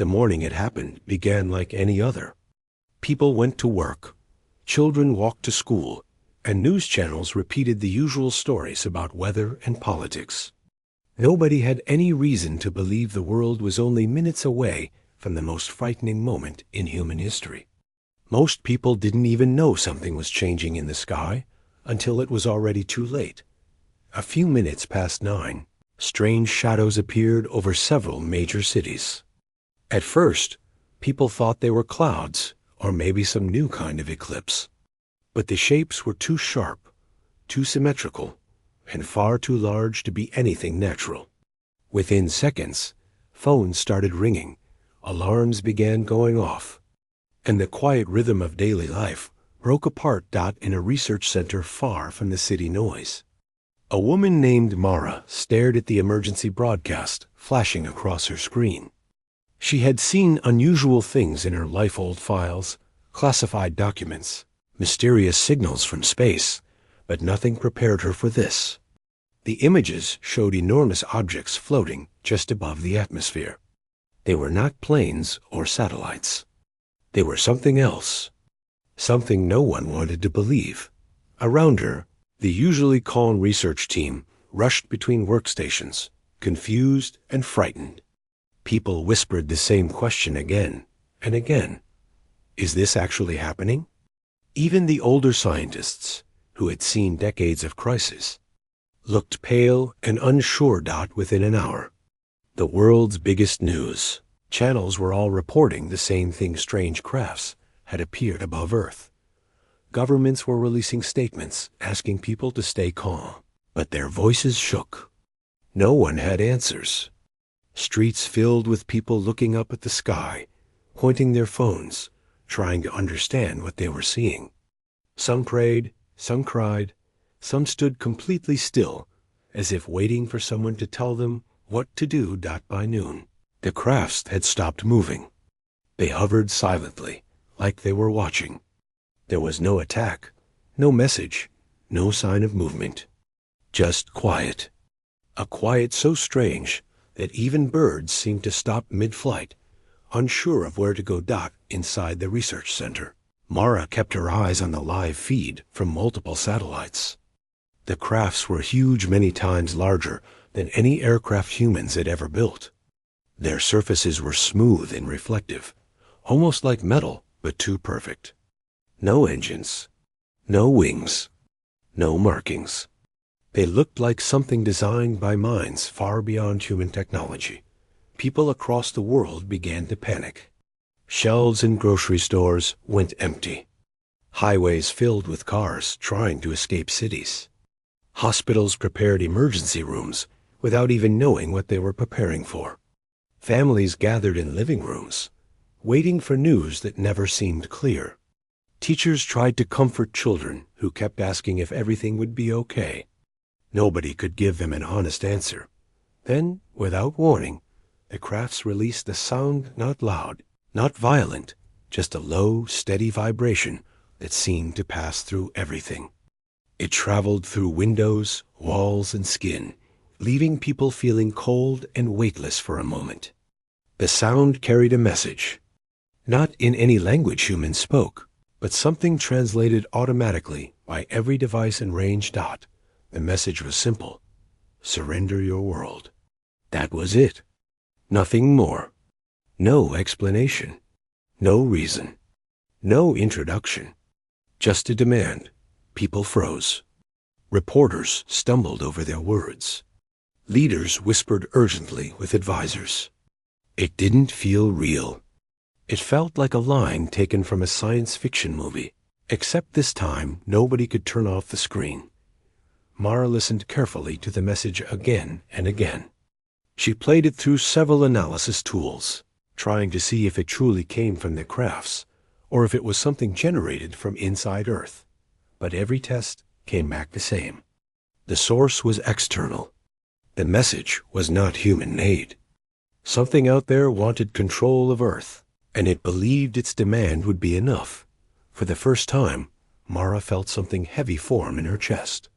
The morning it happened began like any other. People went to work, children walked to school, and news channels repeated the usual stories about weather and politics. Nobody had any reason to believe the world was only minutes away from the most frightening moment in human history. Most people didn't even know something was changing in the sky until it was already too late. A few minutes past 9, strange shadows appeared over several major cities. At first, people thought they were clouds or maybe some new kind of eclipse. But the shapes were too sharp, too symmetrical, and far too large to be anything natural. Within seconds, phones started ringing, alarms began going off, and the quiet rhythm of daily life broke apart. In a research center far from the city noise. A woman named Mara stared at the emergency broadcast flashing across her screen. She had seen unusual things in her life-old files, classified documents, mysterious signals from space, but nothing prepared her for this. The images showed enormous objects floating just above the atmosphere. They were not planes or satellites. They were something else, something no one wanted to believe. Around her, the usually calm research team rushed between workstations, confused and frightened. People whispered the same question again and again. Is this actually happening? Even the older scientists, who had seen decades of crisis, looked pale and unsure. Within an hour, the world's biggest news channels were all reporting the same thing: strange crafts had appeared above Earth. Governments were releasing statements asking people to stay calm, but their voices shook. No one had answers. Streets filled with people looking up at the sky, pointing their phones, trying to understand what they were seeing. Some prayed, some cried, some stood completely still, as if waiting for someone to tell them what to do. By noon, the crafts had stopped moving. They hovered silently, like they were watching. There was no attack, no message, no sign of movement. Just quiet. A quiet so strange that even birds seemed to stop mid-flight, unsure of where to go. Inside the research center, Mara kept her eyes on the live feed from multiple satellites. The crafts were huge, many times larger than any aircraft humans had ever built. Their surfaces were smooth and reflective, almost like metal, but too perfect. No engines, no wings, no markings. They looked like something designed by minds far beyond human technology. People across the world began to panic. Shelves in grocery stores went empty. Highways filled with cars trying to escape cities. Hospitals prepared emergency rooms without even knowing what they were preparing for. Families gathered in living rooms, waiting for news that never seemed clear. Teachers tried to comfort children who kept asking if everything would be okay. Nobody could give them an honest answer. Then, without warning, the crafts released a sound not loud, not violent, just a low, steady vibration that seemed to pass through everything. It traveled through windows, walls, and skin, leaving people feeling cold and weightless for a moment. The sound carried a message, not in any language humans spoke, but something translated automatically by every device in range. The message was simple: surrender your world. That was it. Nothing more. No explanation. No reason. No introduction. Just a demand. People froze. Reporters stumbled over their words. Leaders whispered urgently with advisors. It didn't feel real. It felt like a line taken from a science fiction movie, except this time nobody could turn off the screen. Mara listened carefully to the message again and again. She played it through several analysis tools, trying to see if it truly came from the crafts, or if it was something generated from inside Earth. But every test came back the same. The source was external. The message was not human-made. Something out there wanted control of Earth, and it believed its demand would be enough. For the first time, Mara felt something heavy form in her chest.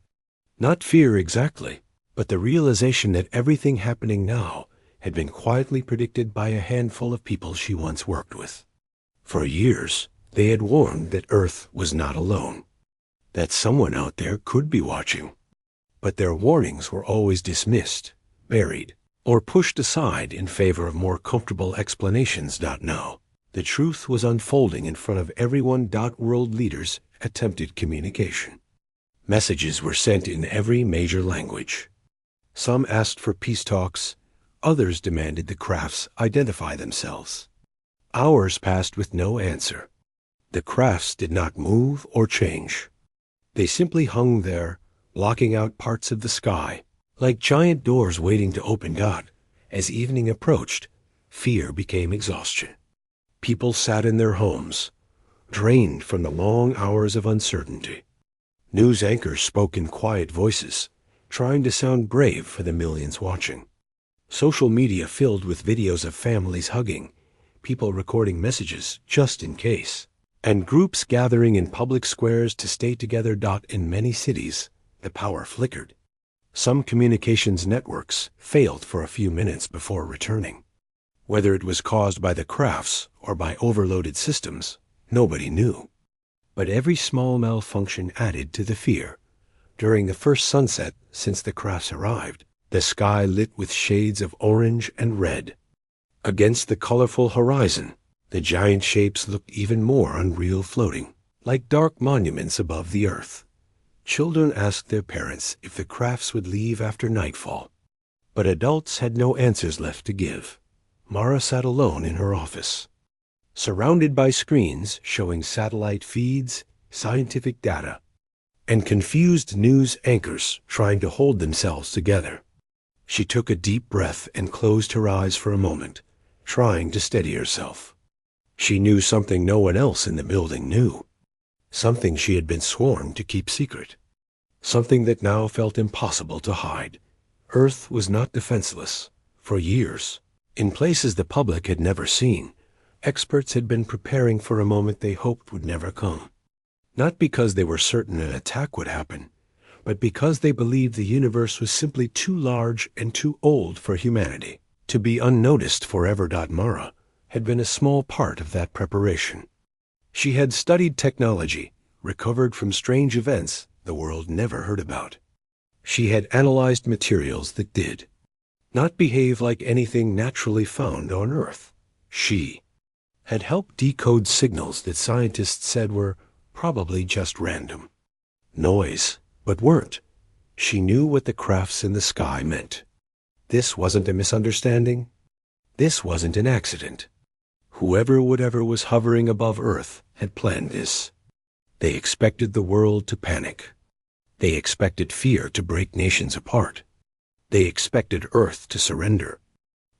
Not fear exactly, but the realization that everything happening now had been quietly predicted by a handful of people she once worked with. For years, they had warned that Earth was not alone, that someone out there could be watching. But their warnings were always dismissed, buried, or pushed aside in favor of more comfortable explanations. Now, the truth was unfolding in front of everyone. World leaders attempted communication. Messages were sent in every major language. Some asked for peace talks, others demanded the crafts identify themselves. Hours passed with no answer. The crafts did not move or change. They simply hung there, blocking out parts of the sky, like giant doors waiting to open. As evening approached, fear became exhaustion. People sat in their homes, drained from the long hours of uncertainty. News anchors spoke in quiet voices, trying to sound brave for the millions watching. Social media filled with videos of families hugging, people recording messages just in case, and groups gathering in public squares to stay together. In many cities, the power flickered. Some communications networks failed for a few minutes before returning. Whether it was caused by the crafts or by overloaded systems, nobody knew. But every small malfunction added to the fear. During the first sunset since the crafts arrived, the sky lit with shades of orange and red. Against the colorful horizon, the giant shapes looked even more unreal, floating, like dark monuments above the earth. Children asked their parents if the crafts would leave after nightfall. But adults had no answers left to give. Mara sat alone in her office, surrounded by screens showing satellite feeds, scientific data, and confused news anchors trying to hold themselves together. She took a deep breath and closed her eyes for a moment, trying to steady herself. She knew something no one else in the building knew, something she had been sworn to keep secret, something that now felt impossible to hide. Earth was not defenseless. For years, in places the public had never seen, experts had been preparing for a moment they hoped would never come. Not because they were certain an attack would happen, but because they believed the universe was simply too large and too old for humanity to be unnoticed forever. Mara had been a small part of that preparation. She had studied technology, recovered from strange events the world never heard about. She had analyzed materials that did not behave like anything naturally found on Earth. She had helped decode signals that scientists said were probably just random noise, but weren't. She knew what the crafts in the sky meant. This wasn't a misunderstanding. This wasn't an accident. Whoever was hovering above Earth had planned this. They expected the world to panic. They expected fear to break nations apart. They expected Earth to surrender,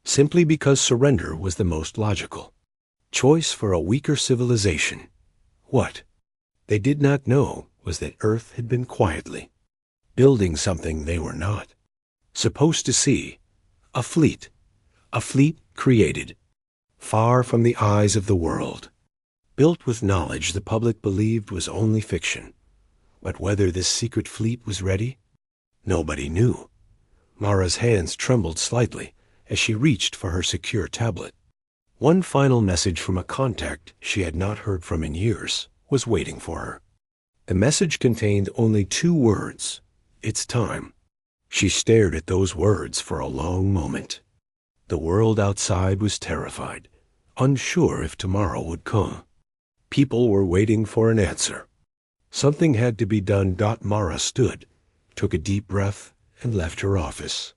simply because surrender was the most logical choice for a weaker civilization. What they did not know was that Earth had been quietly building something they were not supposed to see. A fleet created far from the eyes of the world, built with knowledge the public believed was only fiction. But whether this secret fleet was ready, nobody knew. Mara's hands trembled slightly as she reached for her secure tablet. One final message from a contact she had not heard from in years was waiting for her. The message contained only 2 words: "It's time." She stared at those words for a long moment. The world outside was terrified, unsure if tomorrow would come. People were waiting for an answer. Something had to be done. Mara stood, took a deep breath, and left her office.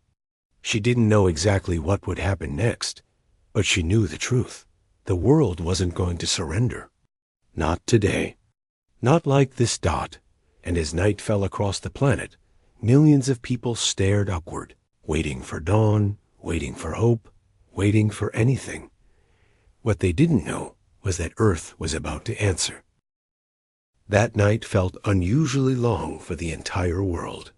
She didn't know exactly what would happen next, but she knew the truth. The world wasn't going to surrender. Not today. Not like this. And as night fell across the planet, millions of people stared upward, waiting for dawn, waiting for hope, waiting for anything. What they didn't know was that Earth was about to answer. That night felt unusually long for the entire world.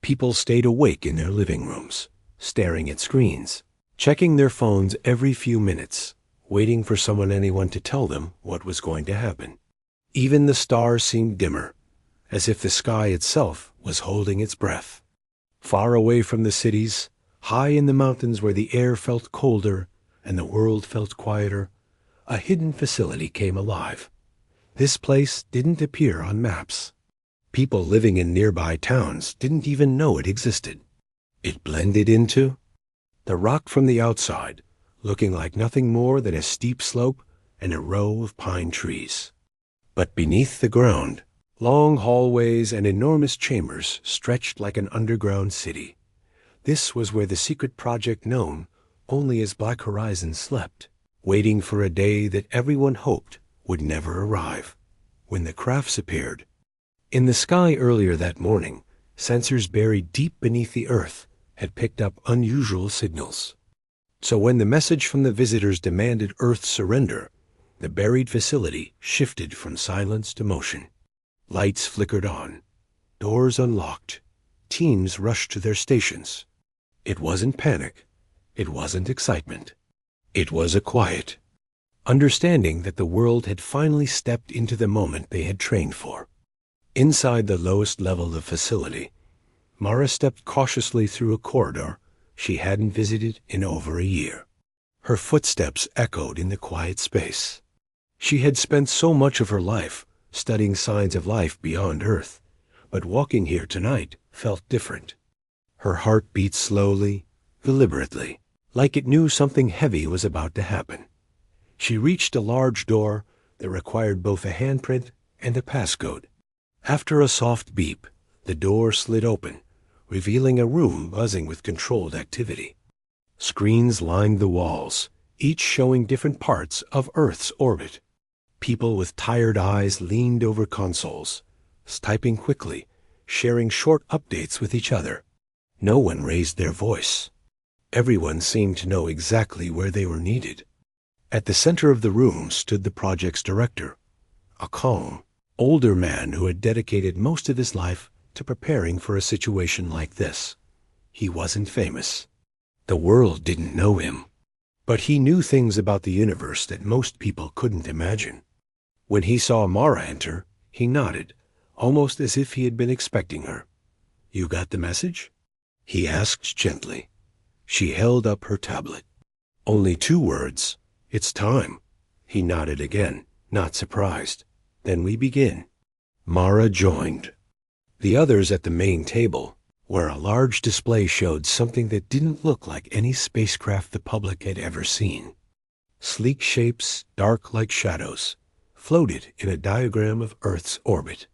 People stayed awake in their living rooms, staring at screens, checking their phones every few minutes, waiting for anyone to tell them what was going to happen. Even the stars seemed dimmer, as if the sky itself was holding its breath. Far away from the cities, High in the mountains where the air felt colder and the world felt quieter, a hidden facility came alive. This place didn't appear on maps. People living in nearby towns didn't even know it existed. It blended into the rock from the outside, looking like nothing more than a steep slope and a row of pine trees. But beneath the ground, long hallways and enormous chambers stretched like an underground city. This was where the secret project known only as Black Horizon slept, waiting for a day that everyone hoped would never arrive, when the crafts appeared. In the sky earlier that morning, sensors buried deep beneath the earth had picked up unusual signals. So when the message from the visitors demanded Earth's surrender, the buried facility shifted from silence to motion. Lights flickered on, doors unlocked, teams rushed to their stations. It wasn't panic, it wasn't excitement. It was a quiet, understanding that the world had finally stepped into the moment they had trained for. Inside the lowest level of the facility, Mara stepped cautiously through a corridor she hadn't visited in over a year. Her footsteps echoed in the quiet space. She had spent so much of her life studying signs of life beyond Earth, but walking here tonight felt different. Her heart beat slowly, deliberately, like it knew something heavy was about to happen. She reached a large door that required both a handprint and a passcode. After a soft beep, the door slid open, revealing a room buzzing with controlled activity. Screens lined the walls, each showing different parts of Earth's orbit. People with tired eyes leaned over consoles, typing quickly, sharing short updates with each other. No one raised their voice. Everyone seemed to know exactly where they were needed. At the center of the room stood the project's director, a calm, older man who had dedicated most of his life to preparing for a situation like this. He wasn't famous. The world didn't know him. But he knew things about the universe that most people couldn't imagine. When he saw Mara enter, he nodded, almost as if he had been expecting her. "You got the message?" he asked gently. She held up her tablet. "Only 2 words. It's time." He nodded again, not surprised. "Then we begin." Mara joined. The others at the main table, where a large display showed something that didn't look like any spacecraft the public had ever seen. Sleek shapes, dark like shadows, floated in a diagram of Earth's orbit.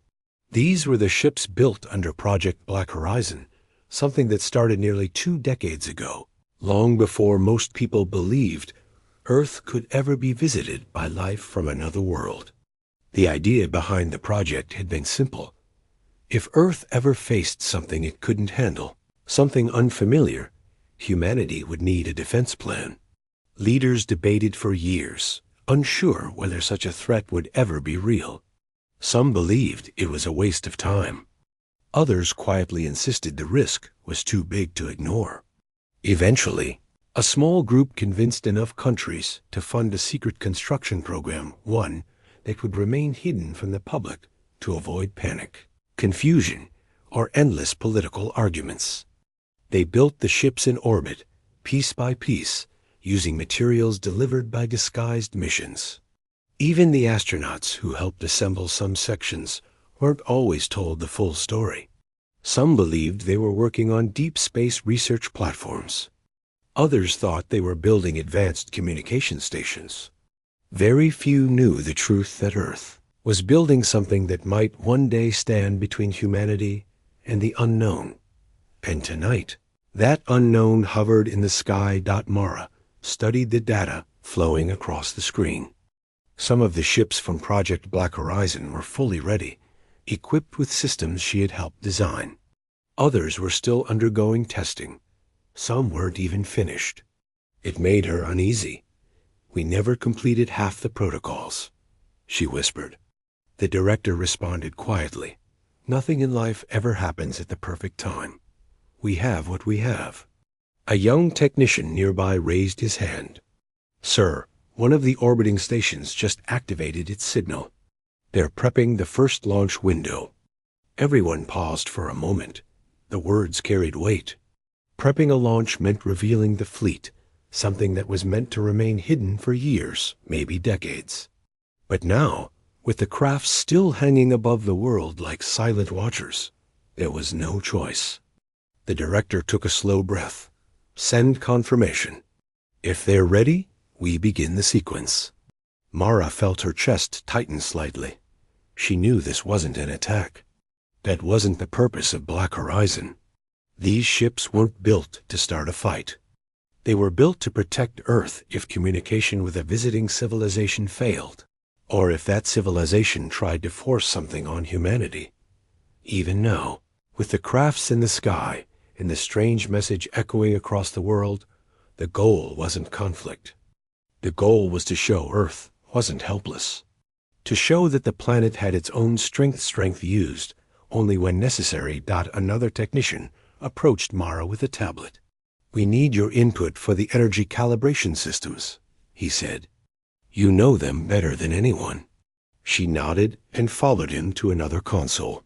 These were the ships built under Project Black Horizon, something that started nearly 2 decades ago, long before most people believed Earth could ever be visited by life from another world. The idea behind the project had been simple. If Earth ever faced something it couldn't handle, something unfamiliar, humanity would need a defense plan. Leaders debated for years, unsure whether such a threat would ever be real. Some believed it was a waste of time. Others quietly insisted the risk was too big to ignore. Eventually, a small group convinced enough countries to fund a secret construction program, one that would remain hidden from the public to avoid panic, confusion, or endless political arguments. They built the ships in orbit, piece by piece, using materials delivered by disguised missions. Even the astronauts who helped assemble some sections weren't always told the full story. Some believed they were working on deep space research platforms. Others thought they were building advanced communication stations. Very few knew the truth that Earth was building something that might one day stand between humanity and the unknown. And tonight, that unknown hovered in the sky. Mara studied the data flowing across the screen. Some of the ships from Project Black Horizon were fully ready, equipped with systems she had helped design. Others were still undergoing testing. Some weren't even finished. It made her uneasy. "We never completed half the protocols," she whispered. The director responded quietly. "Nothing in life ever happens at the perfect time. We have what we have." A young technician nearby raised his hand. "Sir, one of the orbiting stations just activated its signal. They're prepping the first launch window." Everyone paused for a moment. The words carried weight. Prepping a launch meant revealing the fleet, something that was meant to remain hidden for years, maybe decades. But now, with the craft still hanging above the world like silent watchers, there was no choice. The director took a slow breath. Send confirmation. If they're ready, we begin the sequence. Mara felt her chest tighten slightly. She knew this wasn't an attack. That wasn't the purpose of Black Horizon. These ships weren't built to start a fight. They were built to protect Earth if communication with a visiting civilization failed, or if that civilization tried to force something on humanity. Even now, with the crafts in the sky and the strange message echoing across the world, the goal wasn't conflict. The goal was to show Earth wasn't helpless. To show that the planet had its own strength used only when necessary. Another technician approached Mara with a tablet. We need your input for the energy calibration systems, he said. You know them better than anyone. She nodded and followed him to another console.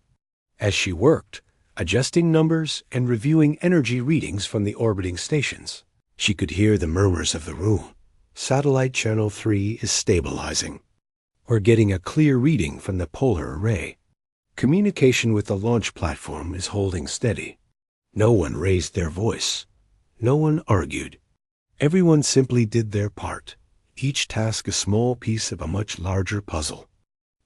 As she worked, adjusting numbers and reviewing energy readings from the orbiting stations, she could hear the murmurs of the room. Satellite Channel 3 is stabilizing. We're getting a clear reading from the polar array. Communication with the launch platform is holding steady. No one raised their voice. No one argued. Everyone simply did their part, each task a small piece of a much larger puzzle.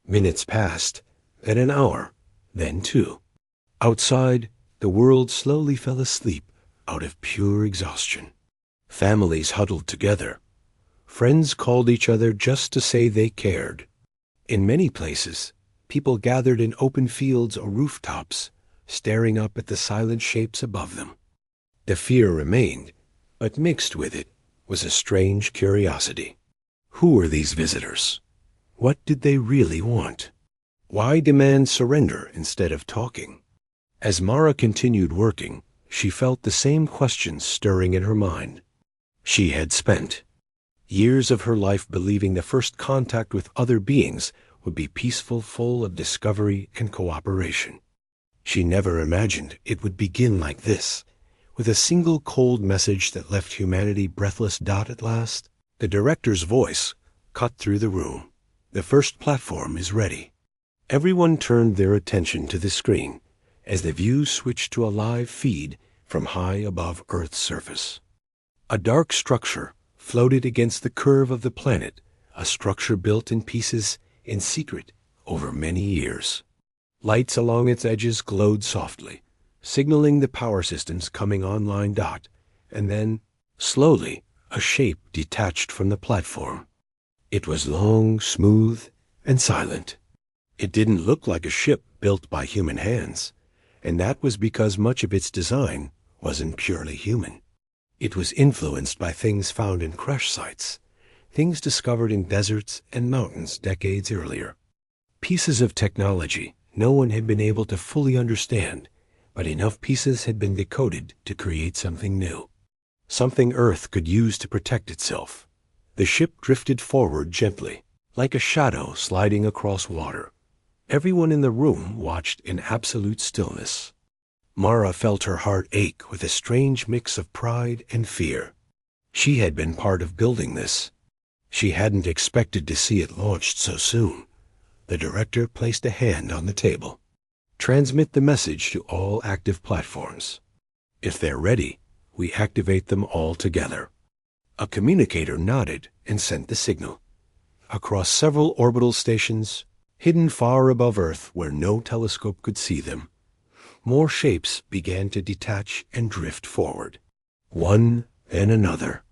Minutes passed, then an hour, then 2. Outside, the world slowly fell asleep out of pure exhaustion. Families huddled together. Friends called each other just to say they cared. In many places, people gathered in open fields or rooftops, staring up at the silent shapes above them. The fear remained, but mixed with it was a strange curiosity. Who were these visitors? What did they really want? Why demand surrender instead of talking? As Mara continued working, she felt the same questions stirring in her mind. She had spent years of her life believing the first contact with other beings would be peaceful, full of discovery and cooperation. She never imagined it would begin like this, with a single cold message that left humanity breathless. At last, the director's voice cut through the room. The first platform is ready. Everyone turned their attention to the screen as the view switched to a live feed from high above Earth's surface. A dark structure floated against the curve of the planet, a structure built in pieces in secret over many years. Lights along its edges glowed softly, signaling the power systems coming online. And then, slowly, a shape detached from the platform. It was long, smooth, and silent. It didn't look like a ship built by human hands, and that was because much of its design wasn't purely human. It was influenced by things found in crash sites, things discovered in deserts and mountains decades earlier. Pieces of technology no one had been able to fully understand, but enough pieces had been decoded to create something new. Something Earth could use to protect itself. The ship drifted forward gently, like a shadow sliding across water. Everyone in the room watched in absolute stillness. Mara felt her heart ache with a strange mix of pride and fear. She had been part of building this. She hadn't expected to see it launched so soon. The director placed a hand on the table. Transmit the message to all active platforms. If they're ready, we activate them all together. A communicator nodded and sent the signal. Across several orbital stations, hidden far above Earth where no telescope could see them, more shapes began to detach and drift forward. One, then another,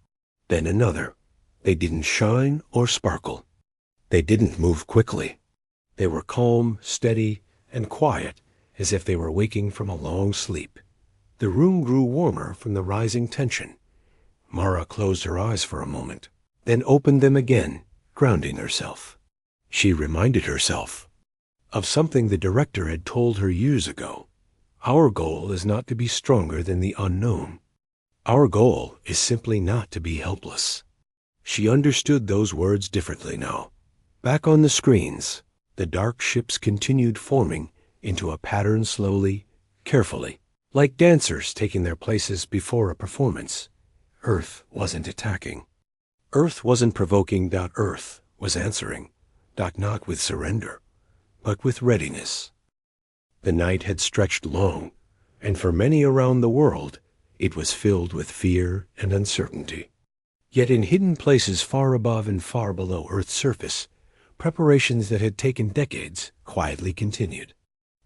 then another. They didn't shine or sparkle. They didn't move quickly. They were calm, steady, and quiet, as if they were waking from a long sleep. The room grew warmer from the rising tension. Mara closed her eyes for a moment, then opened them again, grounding herself. She reminded herself of something the director had told her years ago. Our goal is not to be stronger than the unknown. Our goal is simply not to be helpless. She understood those words differently now. Back on the screens, the dark ships continued forming into a pattern slowly, carefully, Like dancers taking their places before a performance, Earth wasn't attacking. Earth wasn't provoking. Earth was answering, not with surrender, but with readiness. The night had stretched long, and for many around the world, it was filled with fear and uncertainty. Yet in hidden places far above and far below Earth's surface, preparations that had taken decades quietly continued.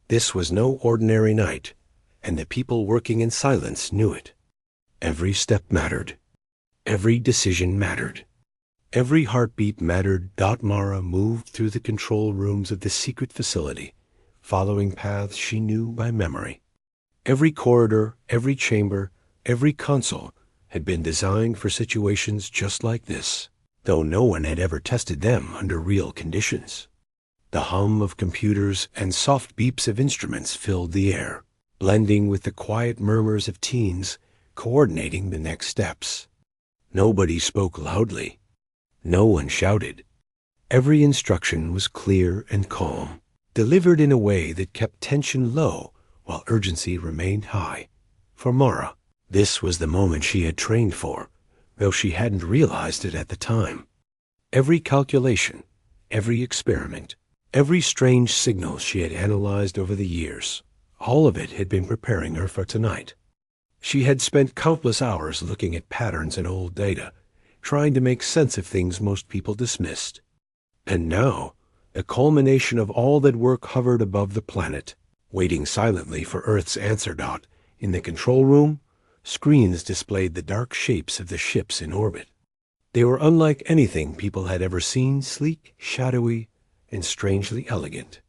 This was no ordinary night, and the people working in silence knew it. Every step mattered. Every decision mattered. Every heartbeat mattered. Mara moved through the control rooms of the secret facility, following paths she knew by memory. Every corridor, every chamber, every console had been designed for situations just like this, though no one had ever tested them under real conditions. The hum of computers and soft beeps of instruments filled the air, blending with the quiet murmurs of teens coordinating the next steps. Nobody spoke loudly. No one shouted. Every instruction was clear and calm, delivered in a way that kept tension low while urgency remained high. For Mara, this was the moment she had trained for, though she hadn't realized it at the time. Every calculation, every experiment, every strange signal she had analyzed over the years, all of it had been preparing her for tonight. She had spent countless hours looking at patterns and old data, trying to make sense of things most people dismissed. And now, the culmination of all that work hovered above the planet, waiting silently for Earth's answer. In the control room, screens displayed the dark shapes of the ships in orbit. They were unlike anything people had ever seen, sleek, shadowy, and strangely elegant.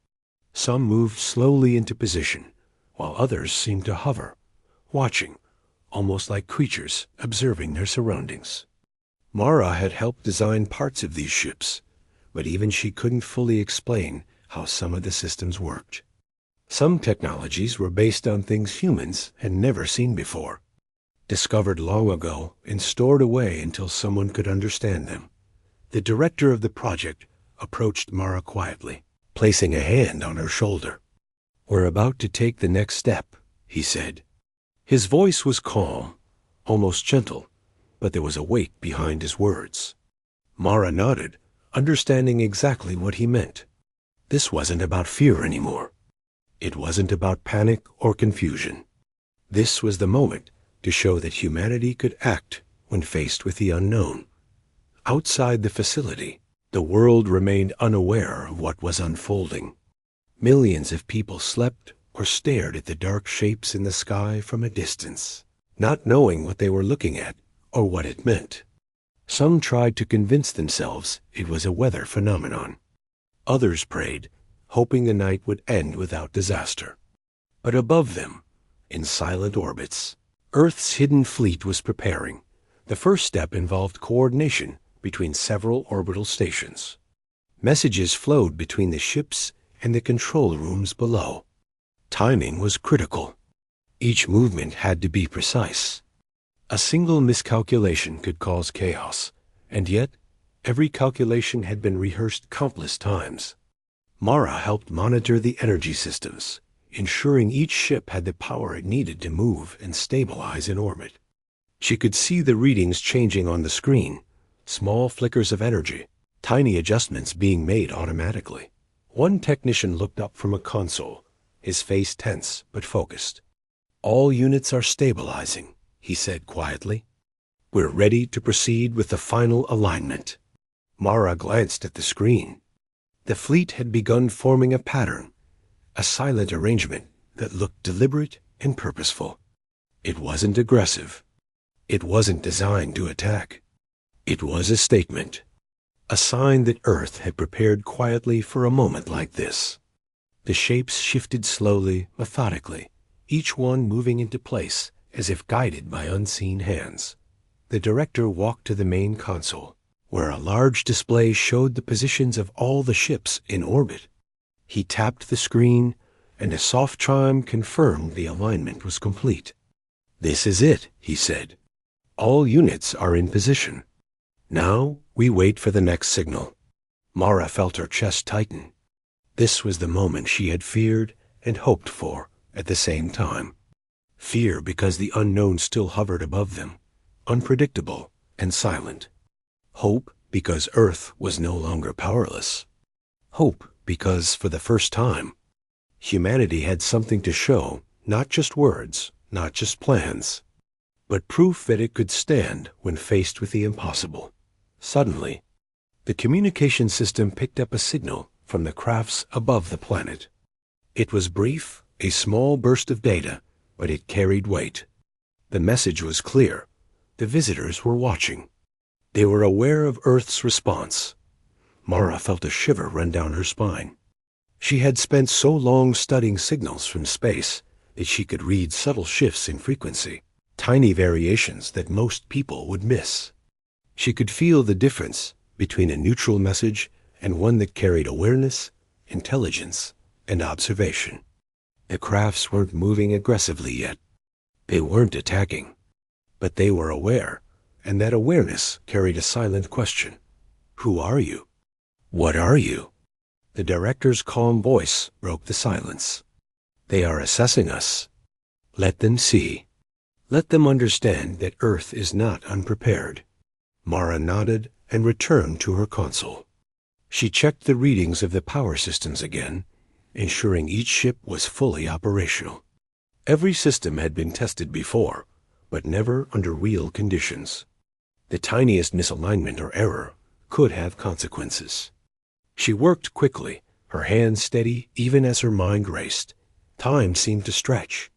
Some moved slowly into position, while others seemed to hover, watching, almost like creatures observing their surroundings. Mara had helped design parts of these ships, but even she couldn't fully explain how some of the systems worked. Some technologies were based on things humans had never seen before, discovered long ago and stored away until someone could understand them. The director of the project approached Mara quietly, placing a hand on her shoulder. "We're about to take the next step," he said. His voice was calm, almost gentle, but there was a weight behind his words. Mara nodded, understanding exactly what he meant. This wasn't about fear anymore. It wasn't about panic or confusion. This was the moment to show that humanity could act when faced with the unknown. Outside the facility, the world remained unaware of what was unfolding. Millions of people slept or stared at the dark shapes in the sky from a distance, not knowing what they were looking at or what it meant. Some tried to convince themselves it was a weather phenomenon. Others prayed, hoping the night would end without disaster. But above them, in silent orbits, Earth's hidden fleet was preparing. The first step involved coordination between several orbital stations. Messages flowed between the ships and the control rooms below. Timing was critical. Each movement had to be precise. A single miscalculation could cause chaos, and yet every calculation had been rehearsed countless times. Mara helped monitor the energy systems, ensuring each ship had the power it needed to move and stabilize in orbit. She could see the readings changing on the screen, small flickers of energy, tiny adjustments being made automatically. One technician looked up from a console, his face tense but focused. "All units are stabilizing," he said quietly. "We're ready to proceed with the final alignment." Mara glanced at the screen. The fleet had begun forming a pattern, a silent arrangement that looked deliberate and purposeful. It wasn't aggressive. It wasn't designed to attack. It was a statement, a sign that Earth had prepared quietly for a moment like this. The shapes shifted slowly, methodically, each one moving into place as if guided by unseen hands. The director walked to the main console, where a large display showed the positions of all the ships in orbit. He tapped the screen, and a soft chime confirmed the alignment was complete. "This is it," he said. "All units are in position. Now we wait for the next signal." Mara felt her chest tighten. This was the moment she had feared and hoped for at the same time. Fear because the unknown still hovered above them, unpredictable and silent. Hope because Earth was no longer powerless. Hope because, for the first time, humanity had something to show, not just words, not just plans, but proof that it could stand when faced with the impossible. Suddenly, the communication system picked up a signal from the crafts above the planet. It was brief, a small burst of data, but it carried weight. The message was clear. The visitors were watching. They were aware of Earth's response. Mara felt a shiver run down her spine. She had spent so long studying signals from space that she could read subtle shifts in frequency, tiny variations that most people would miss. She could feel the difference between a neutral message and one that carried awareness, intelligence, and observation. The crafts weren't moving aggressively yet. They weren't attacking. But they were aware, and that awareness carried a silent question. Who are you? What are you? The director's calm voice broke the silence. They are assessing us. Let them see. Let them understand that Earth is not unprepared. Mara nodded and returned to her console. She checked the readings of the power systems again, ensuring each ship was fully operational. Every system had been tested before, but never under real conditions. The tiniest misalignment or error could have consequences. She worked quickly, her hands steady even as her mind raced. Time seemed to stretch.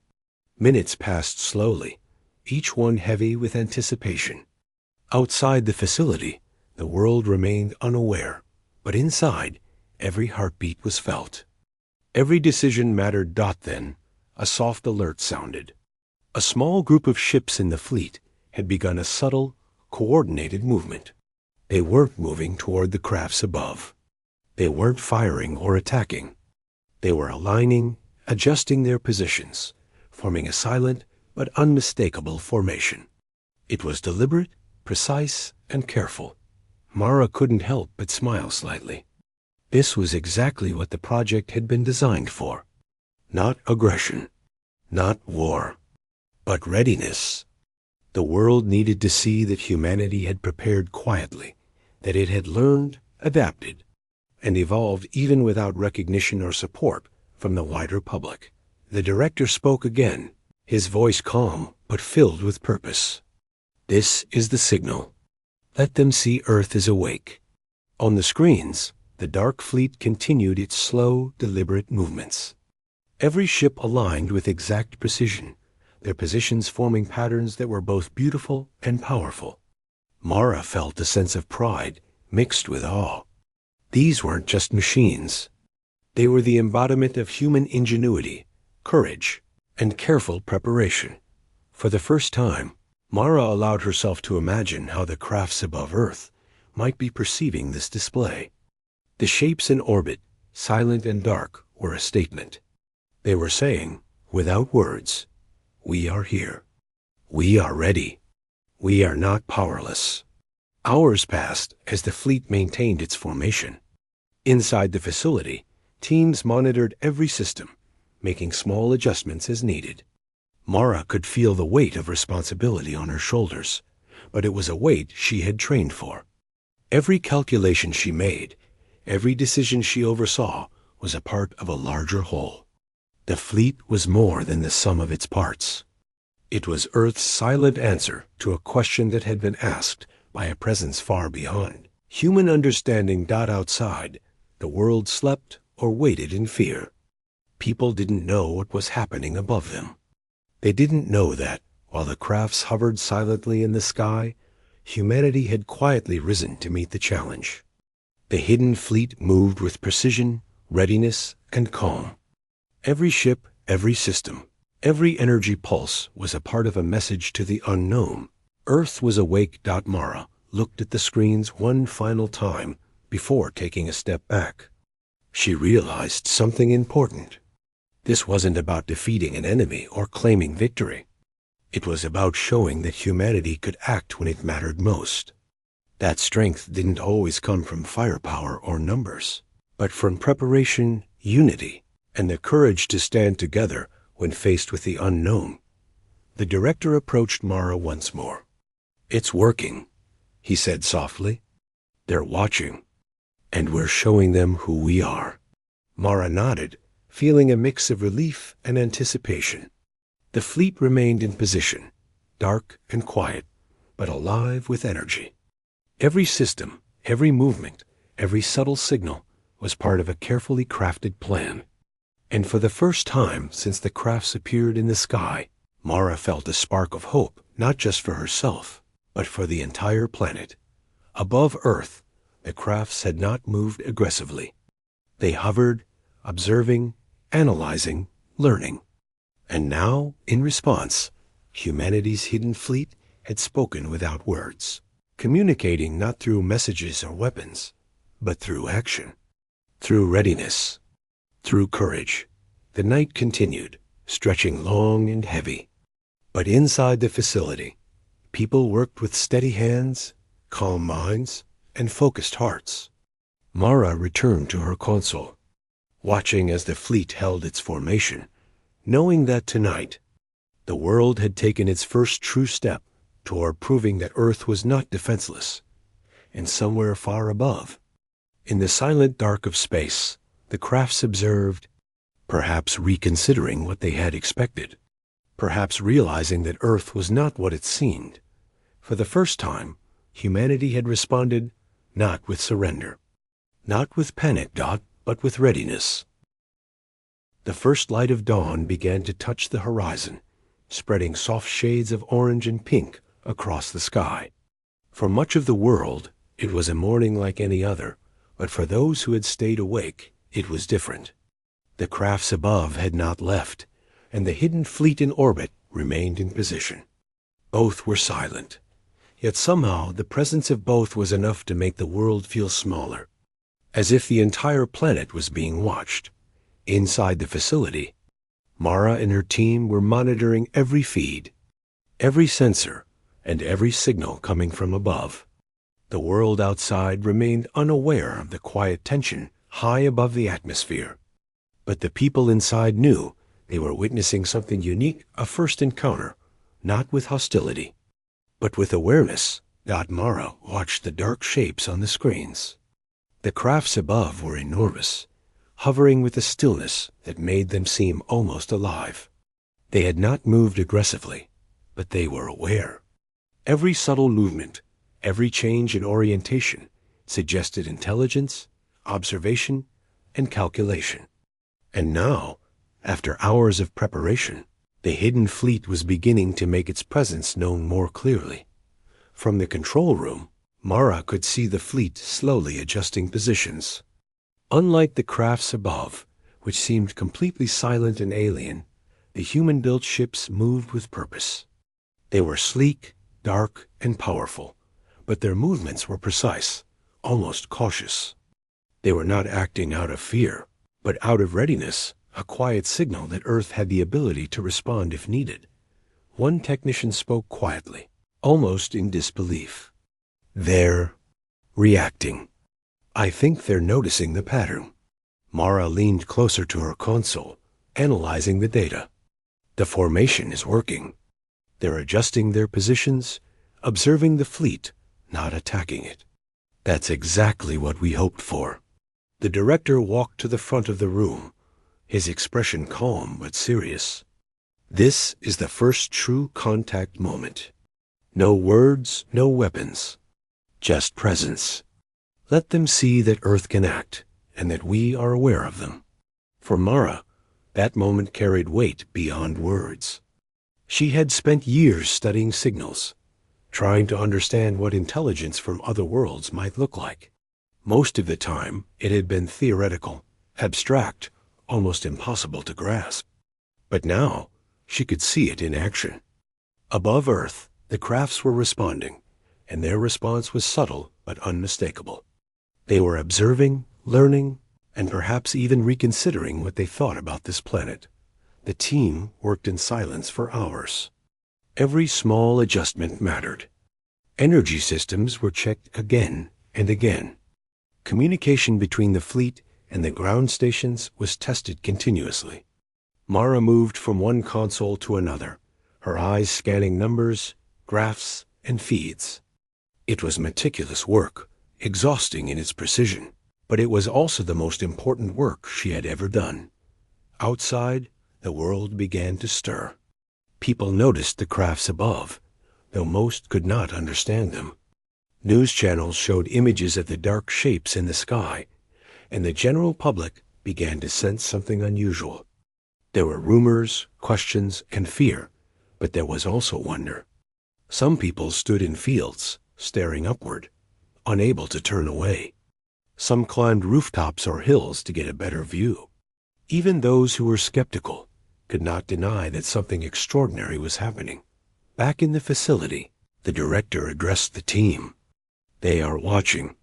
Minutes passed slowly, each one heavy with anticipation. Outside the facility, the world remained unaware, but inside, every heartbeat was felt. Every decision mattered. Then, a soft alert sounded. A small group of ships in the fleet had begun a subtle, coordinated movement. They weren't moving toward the crafts above. They weren't firing or attacking. They were aligning, adjusting their positions, forming a silent but unmistakable formation. It was deliberate, precise, and careful. Mara couldn't help but smile slightly. This was exactly what the project had been designed for. Not aggression, not war, but readiness. The world needed to see that humanity had prepared quietly, that it had learned, adapted, and evolved even without recognition or support from the wider public. The director spoke again, his voice calm but filled with purpose. This is the signal. Let them see Earth is awake. On the screens, the dark fleet continued its slow, deliberate movements. Every ship aligned with exact precision, their positions forming patterns that were both beautiful and powerful. Mara felt a sense of pride mixed with awe. These weren't just machines. They were the embodiment of human ingenuity, courage, and careful preparation. For the first time, Mara allowed herself to imagine how the crafts above Earth might be perceiving this display. The shapes in orbit, silent and dark, were a statement. They were saying, without words, we are here. We are ready. We are not powerless. Hours passed as the fleet maintained its formation. Inside the facility, teams monitored every system, making small adjustments as needed. Mara could feel the weight of responsibility on her shoulders, but it was a weight she had trained for. Every calculation she made, every decision she oversaw, was a part of a larger whole. The fleet was more than the sum of its parts. It was Earth's silent answer to a question that had been asked by a presence far beyond. Human understanding. Outside, the world slept or waited in fear. People didn't know what was happening above them. They didn't know that, while the crafts hovered silently in the sky, humanity had quietly risen to meet the challenge. The hidden fleet moved with precision, readiness, and calm. Every ship, every system, every energy pulse was a part of a message to the unknown. Earth was awake. Mara looked at the screens one final time before taking a step back. She realized something important. This wasn't about defeating an enemy or claiming victory. It was about showing that humanity could act when it mattered most. That strength didn't always come from firepower or numbers, but from preparation, unity, and the courage to stand together when faced with the unknown. The director approached Mara once more. "It's working," he said softly. "They're watching, and we're showing them who we are." Mara nodded, feeling a mix of relief and anticipation. The fleet remained in position, dark and quiet, but alive with energy. Every system, every movement, every subtle signal was part of a carefully crafted plan. And for the first time since the crafts appeared in the sky, Mara felt a spark of hope, not just for herself, but for the entire planet. Above Earth, the crafts had not moved aggressively. They hovered, observing, analyzing, learning. And now, in response, humanity's hidden fleet had spoken without words, communicating not through messages or weapons, but through action, through readiness, through courage. The night continued, stretching long and heavy. But inside the facility, people worked with steady hands, calm minds, and focused hearts. Mara returned to her console, watching as the fleet held its formation, knowing that tonight, the world had taken its first true step toward proving that Earth was not defenseless. And somewhere far above, in the silent dark of space, the crafts observed, perhaps reconsidering what they had expected, perhaps realizing that Earth was not what it seemed. For the first time, humanity had responded not with surrender, not with panic, but with readiness. The first light of dawn began to touch the horizon, spreading soft shades of orange and pink across the sky. For much of the world, it was a morning like any other, but for those who had stayed awake, it was different. The crafts above had not left, and the hidden fleet in orbit remained in position. Both were silent, yet somehow the presence of both was enough to make the world feel smaller, as if the entire planet was being watched. Inside the facility, Mara and her team were monitoring every feed, every sensor, and every signal coming from above. The world outside remained unaware of the quiet tension high above the atmosphere. But the people inside knew they were witnessing something unique, a first encounter, not with hostility, but with awareness. Mara watched the dark shapes on the screens. The crafts above were enormous, hovering with a stillness that made them seem almost alive. They had not moved aggressively, but they were aware. Every subtle movement, every change in orientation suggested intelligence, observation, and calculation. And now, after hours of preparation, the hidden fleet was beginning to make its presence known more clearly. From the control room, Mara could see the fleet slowly adjusting positions. Unlike the crafts above, which seemed completely silent and alien, the human-built ships moved with purpose. They were sleek, dark, and powerful, but their movements were precise, almost cautious. They were not acting out of fear, but out of readiness, a quiet signal that Earth had the ability to respond if needed. One technician spoke quietly, almost in disbelief. "They're reacting. I think they're noticing the pattern." Mara leaned closer to her console, analyzing the data. "The formation is working. They're adjusting their positions, observing the fleet, not attacking it. That's exactly what we hoped for." The director walked to the front of the room, his expression calm but serious. "This is the first true contact moment. No words, no weapons, just presence. Let them see that Earth can act, and that we are aware of them." For Mara, that moment carried weight beyond words. She had spent years studying signals, trying to understand what intelligence from other worlds might look like. Most of the time, it had been theoretical, abstract, almost impossible to grasp. But now, she could see it in action. Above Earth, the crafts were responding, and their response was subtle but unmistakable. They were observing, learning, and perhaps even reconsidering what they thought about this planet. The team worked in silence for hours. Every small adjustment mattered. Energy systems were checked again and again. Communication between the fleet and the ground stations was tested continuously. Mara moved from one console to another, her eyes scanning numbers, graphs, and feeds. It was meticulous work, exhausting in its precision, but it was also the most important work she had ever done. Outside, the world began to stir. People noticed the crafts above, though most could not understand them. News channels showed images of the dark shapes in the sky, and the general public began to sense something unusual. There were rumors, questions, and fear, but there was also wonder. Some people stood in fields, staring upward, unable to turn away. Some climbed rooftops or hills to get a better view. Even those who were skeptical could not deny that something extraordinary was happening. Back in the facility, the director addressed the team. They are watching.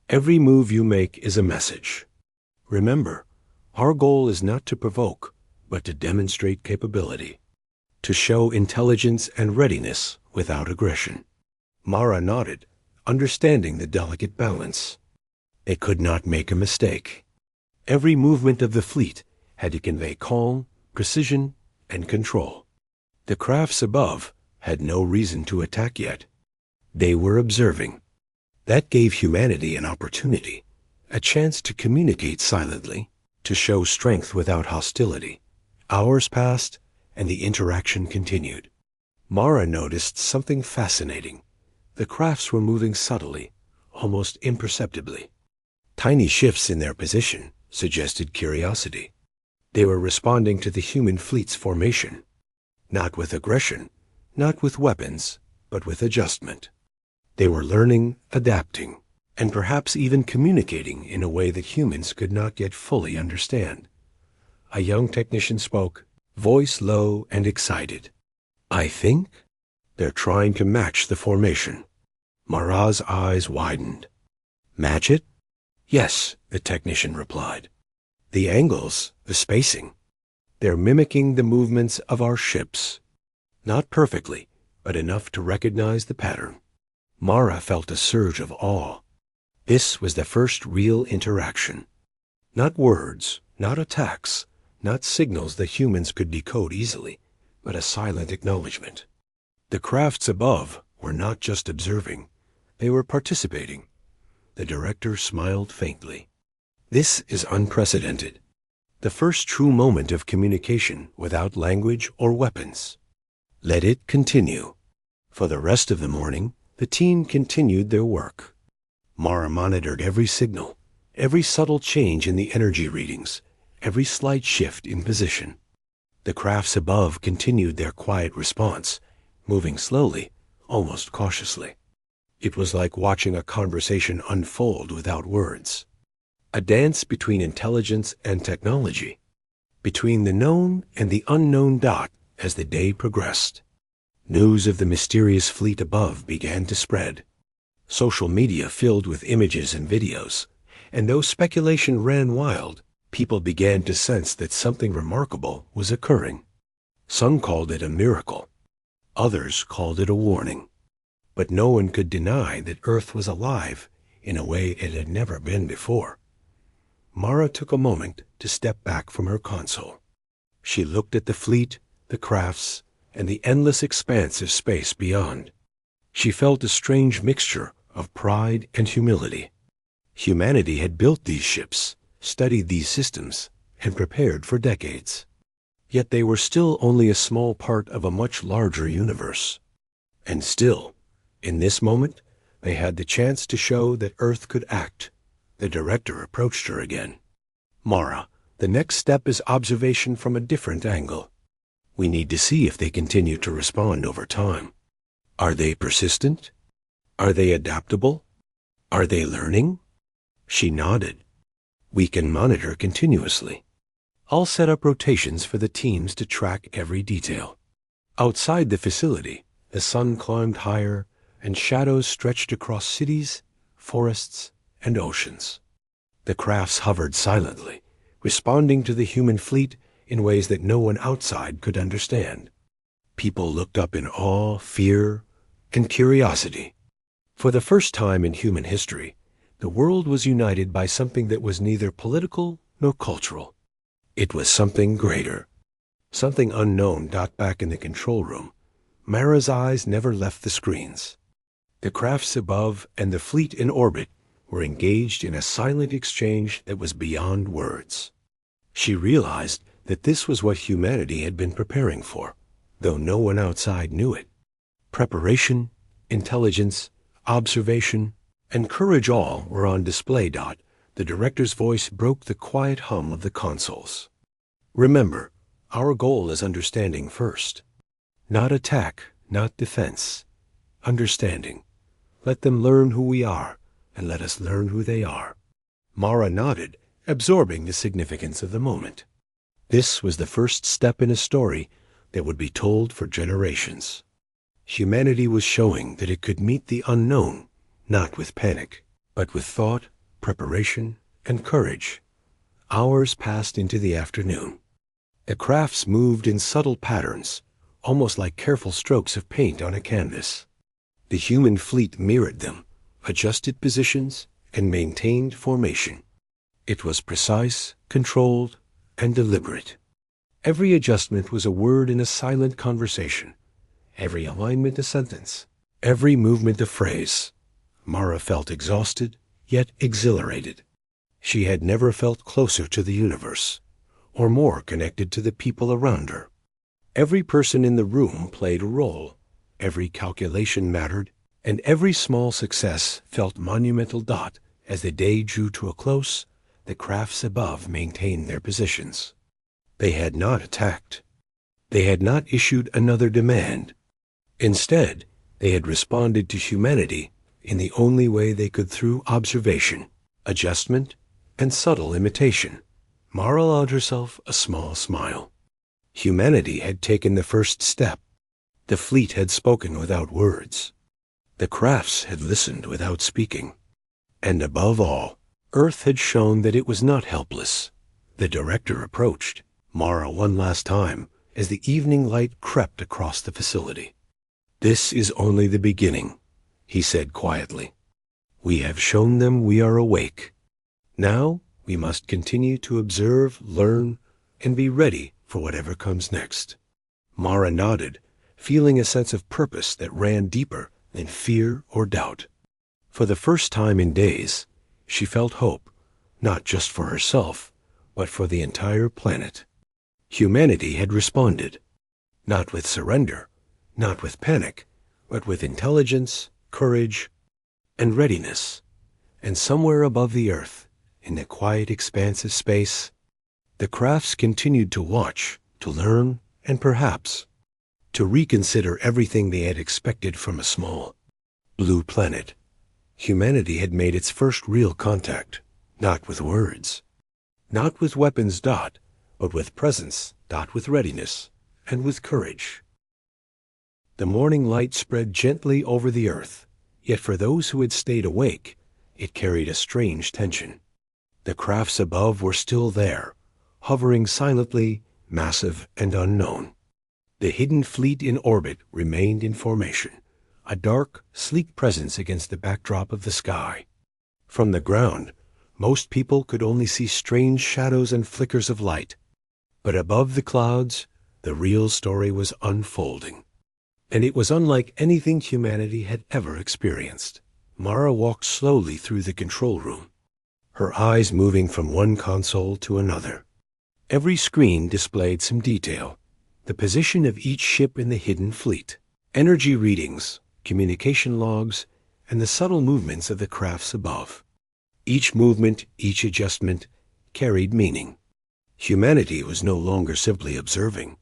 Every move you make is a message. Remember, our goal is not to provoke, but to demonstrate capability, to show intelligence and readiness without aggression. Mara nodded, understanding the delicate balance. They could not make a mistake. Every movement of the fleet had to convey calm, precision, and control. The crafts above had no reason to attack yet. They were observing. That gave humanity an opportunity, a chance to communicate silently, to show strength without hostility. Hours passed, and the interaction continued. Mara noticed something fascinating. The crafts were moving subtly, almost imperceptibly. Tiny shifts in their position suggested curiosity. They were responding to the human fleet's formation, not with aggression, not with weapons, but with adjustment. They were learning, adapting, and perhaps even communicating in a way that humans could not yet fully understand. A young technician spoke, voice low and excited. "I think they're trying to match the formation." Mara's eyes widened. "Match it?" "Yes," the technician replied. "The angles, the spacing. They're mimicking the movements of our ships. Not perfectly, but enough to recognize the pattern." Mara felt a surge of awe. This was the first real interaction. Not words, not attacks, not signals that humans could decode easily, but a silent acknowledgement. The crafts above were not just observing, they were participating. The director smiled faintly. This is unprecedented. The first true moment of communication without language or weapons. Let it continue. For the rest of the morning, the team continued their work. Mara monitored every signal, every subtle change in the energy readings, every slight shift in position. The crafts above continued their quiet response, moving slowly, almost cautiously. It was like watching a conversation unfold without words. A dance between intelligence and technology, between the known and the unknown dot as the day progressed. News of the mysterious fleet above began to spread. Social media filled with images and videos, and though speculation ran wild, people began to sense that something remarkable was occurring. Some called it a miracle. Others called it a warning. But no one could deny that Earth was alive in a way it had never been before. Mara took a moment to step back from her console. She looked at the fleet, the crafts, and the endless expanse of space beyond. She felt a strange mixture of pride and humility. Humanity had built these ships, studied these systems, and prepared for decades. Yet they were still only a small part of a much larger universe. And still, in this moment, they had the chance to show that Earth could act. The director approached her again. "Mara, the next step is observation from a different angle. We need to see if they continue to respond over time. Are they persistent? Are they adaptable? Are they learning?" She nodded. "We can monitor continuously. I'll set up rotations for the teams to track every detail." Outside the facility, the sun climbed higher, and shadows stretched across cities, forests, and oceans. The crafts hovered silently, responding to the human fleet in ways that no one outside could understand. People looked up in awe, fear, and curiosity. For the first time in human history, the world was united by something that was neither political nor cultural. It was something greater. Something unknown docked back in the control room Mara's eyes never left the screens. The crafts above and the fleet in orbit were engaged in a silent exchange that was beyond words. She realized that this was what humanity had been preparing for, though no one outside knew it. Preparation, intelligence, observation, and courage all were on display. The director's voice broke the quiet hum of the consoles. Remember, our goal is understanding first. Not attack, not defense. Understanding. Let them learn who we are, and let us learn who they are. Mara nodded, absorbing the significance of the moment. This was the first step in a story that would be told for generations. Humanity was showing that it could meet the unknown, not with panic, but with thought, preparation, and courage. Hours passed into the afternoon. The crafts moved in subtle patterns, almost like careful strokes of paint on a canvas. The human fleet mirrored them, adjusted positions, and maintained formation. It was precise, controlled, and deliberate. Every adjustment was a word in a silent conversation, every alignment a sentence, every movement a phrase. Mara felt exhausted, yet exhilarated. She had never felt closer to the universe, or more connected to the people around her. Every person in the room played a role, every calculation mattered, and every small success felt monumental. As the day drew to a close, the crafts above maintained their positions. They had not attacked. They had not issued another demand. Instead, they had responded to humanity in the only way they could, through observation, adjustment, and subtle imitation. Mara allowed herself a small smile. Humanity had taken the first step. The fleet had spoken without words. The crafts had listened without speaking. And above all, Earth had shown that it was not helpless. The director approached Mara one last time as the evening light crept across the facility. "This is only the beginning," he said quietly. "We have shown them we are awake. Now we must continue to observe, learn, and be ready for whatever comes next." Mara nodded, feeling a sense of purpose that ran deeper than fear or doubt. For the first time in days, she felt hope, not just for herself, but for the entire planet. Humanity had responded, not with surrender, not with panic, but with intelligence, courage, and readiness. And somewhere above the Earth, in the quiet expanse of space, the crafts continued to watch, to learn, and perhaps to reconsider everything they had expected from a small blue planet. Humanity had made its first real contact, not with words, not with weapons, but with presence, with readiness, and with courage. The morning light spread gently over the Earth, yet for those who had stayed awake, it carried a strange tension. The crafts above were still there, hovering silently, massive and unknown. The hidden fleet in orbit remained in formation, a dark, sleek presence against the backdrop of the sky. From the ground, most people could only see strange shadows and flickers of light. But above the clouds, the real story was unfolding. And it was unlike anything humanity had ever experienced. Mara walked slowly through the control room, her eyes moving from one console to another. Every screen displayed some detail: the position of each ship in the hidden fleet, energy readings, communication logs, and the subtle movements of the crafts above. Each movement, each adjustment, carried meaning. Humanity was no longer simply observing.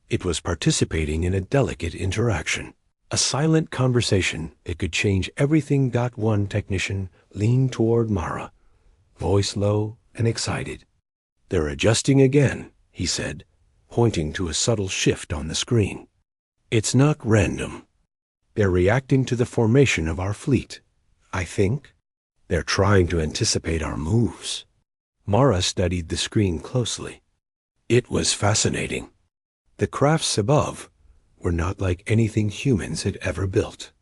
It was participating in a delicate interaction, a silent conversation that could change everything. One technician leaned toward Mara, voice low and excited. "They're adjusting again," he said, pointing to a subtle shift on the screen. "It's not random. They're reacting to the formation of our fleet. I think they're trying to anticipate our moves." Mara studied the screen closely. It was fascinating. The crafts above were not like anything humans had ever built.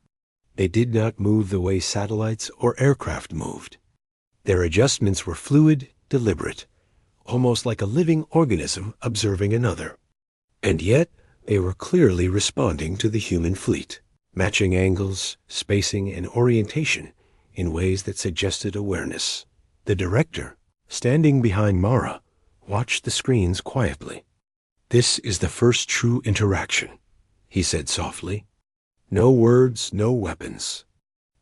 They did not move the way satellites or aircraft moved. Their adjustments were fluid, deliberate, almost like a living organism observing another. And yet, They were clearly responding to the human fleet, matching angles, spacing, and orientation in ways that suggested awareness. The director, standing behind Mara, watched the screens quietly. "This is the first true interaction," he said softly. "No words, no weapons.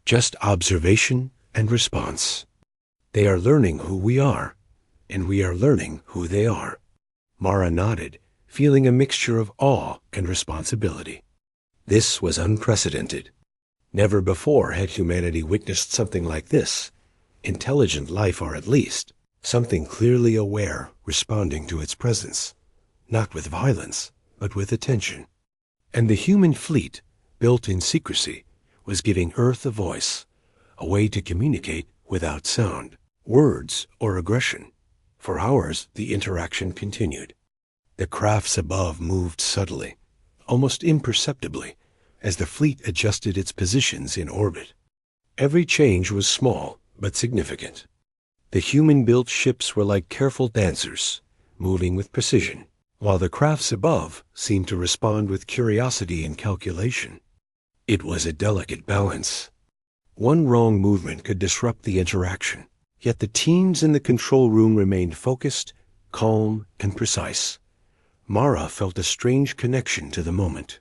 Just observation and response. They are learning who we are, and we are learning who they are." Mara nodded, feeling a mixture of awe and responsibility. This was unprecedented. Never before had humanity witnessed something like this. Intelligent life, or at least something clearly aware, responding to its presence, not with violence, but with attention. And the human fleet, built in secrecy, was giving Earth a voice, a way to communicate without sound, words, or aggression. For hours, the interaction continued. The crafts above moved subtly, almost imperceptibly, as the fleet adjusted its positions in orbit. Every change was small, but significant. The human-built ships were like careful dancers, moving with precision, while the crafts above seemed to respond with curiosity and calculation. It was a delicate balance. One wrong movement could disrupt the interaction, yet the teams in the control room remained focused, calm, and precise. Mara felt a strange connection to the moment.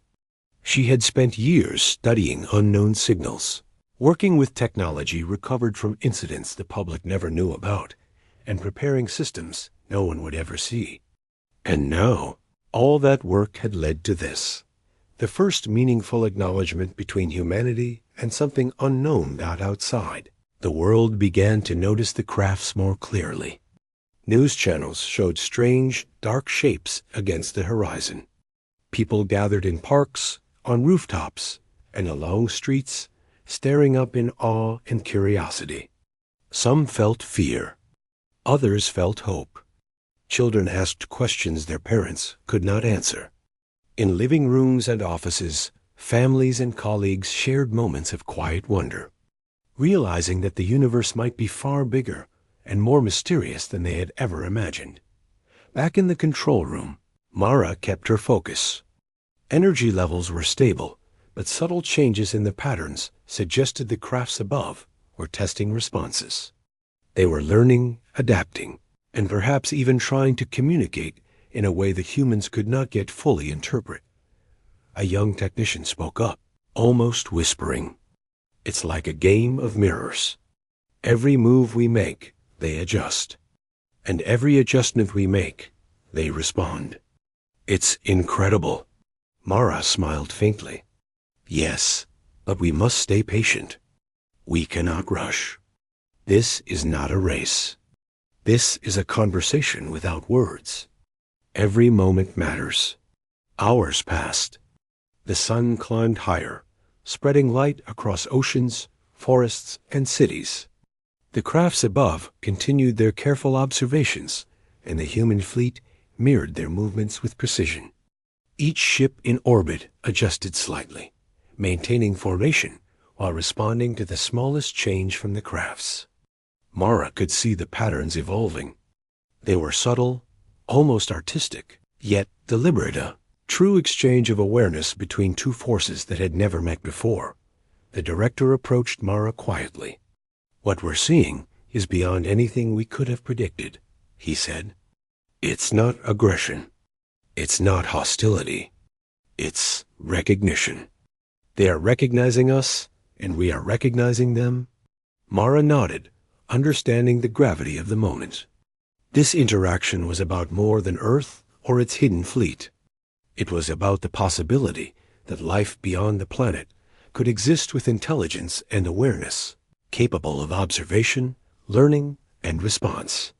She had spent years studying unknown signals, working with technology recovered from incidents the public never knew about, and preparing systems no one would ever see. And now, all that work had led to this, the first meaningful acknowledgement between humanity and something unknown out outside. The world began to notice the crafts more clearly. News channels showed strange, dark shapes against the horizon. People gathered in parks, on rooftops, and along streets, staring up in awe and curiosity. Some felt fear. Others felt hope. Children asked questions their parents could not answer. In living rooms and offices, families and colleagues shared moments of quiet wonder, realizing that the universe might be far bigger and more mysterious than they had ever imagined. Back in the control room, Mara kept her focus. Energy levels were stable, but subtle changes in the patterns suggested the crafts above were testing responses. They were learning, adapting, and perhaps even trying to communicate in a way that humans could not yet fully interpret. A young technician spoke up, almost whispering, "It's like a game of mirrors. Every move we make, they adjust. And every adjustment we make, they respond. It's incredible." Mara smiled faintly. "Yes, but we must stay patient. We cannot rush. This is not a race. This is a conversation without words. Every moment matters." Hours passed. The sun climbed higher, spreading light across oceans, forests, and cities. The crafts above continued their careful observations, and the human fleet mirrored their movements with precision. Each ship in orbit adjusted slightly, maintaining formation while responding to the smallest change from the crafts. Mara could see the patterns evolving. They were subtle, almost artistic, yet deliberate, a true exchange of awareness between two forces that had never met before. The director approached Mara quietly. "What we're seeing is beyond anything we could have predicted," he said. "It's not aggression. It's not hostility. It's recognition. They are recognizing us, and we are recognizing them." Mara nodded, understanding the gravity of the moment. This interaction was about more than Earth or its hidden fleet. It was about the possibility that life beyond the planet could exist with intelligence and awareness, capable of observation, learning, and response.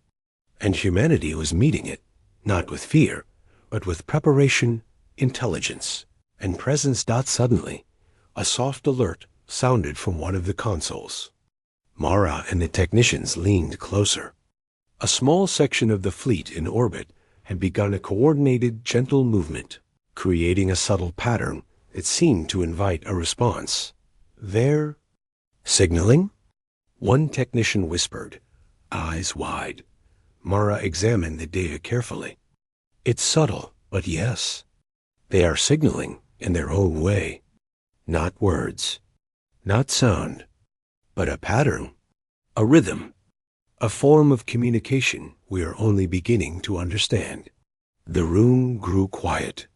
And humanity was meeting it, not with fear, but with preparation, intelligence, and presence. Suddenly, a soft alert sounded from one of the consoles. Mara and the technicians leaned closer. A small section of the fleet in orbit had begun a coordinated, gentle movement, creating a subtle pattern that seemed to invite a response. "They're signaling?" One technician whispered, eyes wide. Mara examined the data carefully. "It's subtle, but yes. They are signaling in their own way. Not words, not sound, but a pattern, a rhythm, a form of communication we are only beginning to understand. The room grew quiet.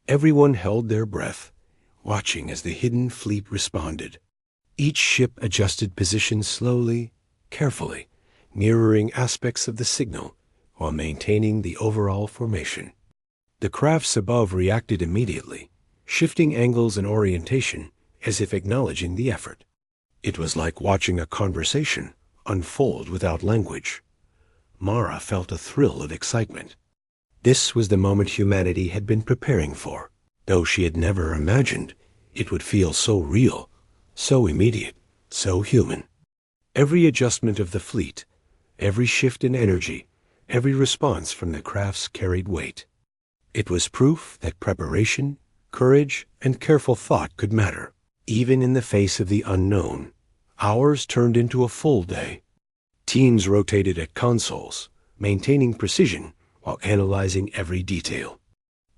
Everyone held their breath, watching as the hidden fleet responded. Each ship adjusted position slowly, carefully, mirroring aspects of the signal while maintaining the overall formation. The crafts above reacted immediately, shifting angles and orientation as if acknowledging the effort. It was like watching a conversation unfold without language. Mara felt a thrill of excitement. This was the moment humanity had been preparing for, though she had never imagined it would feel so real, so immediate, so human. Every adjustment of the fleet, every shift in energy, every response from the crafts carried weight. It was proof that preparation, courage, and careful thought could matter, even in the face of the unknown. Hours turned into a full day. Teams rotated at consoles, maintaining precision while analyzing every detail.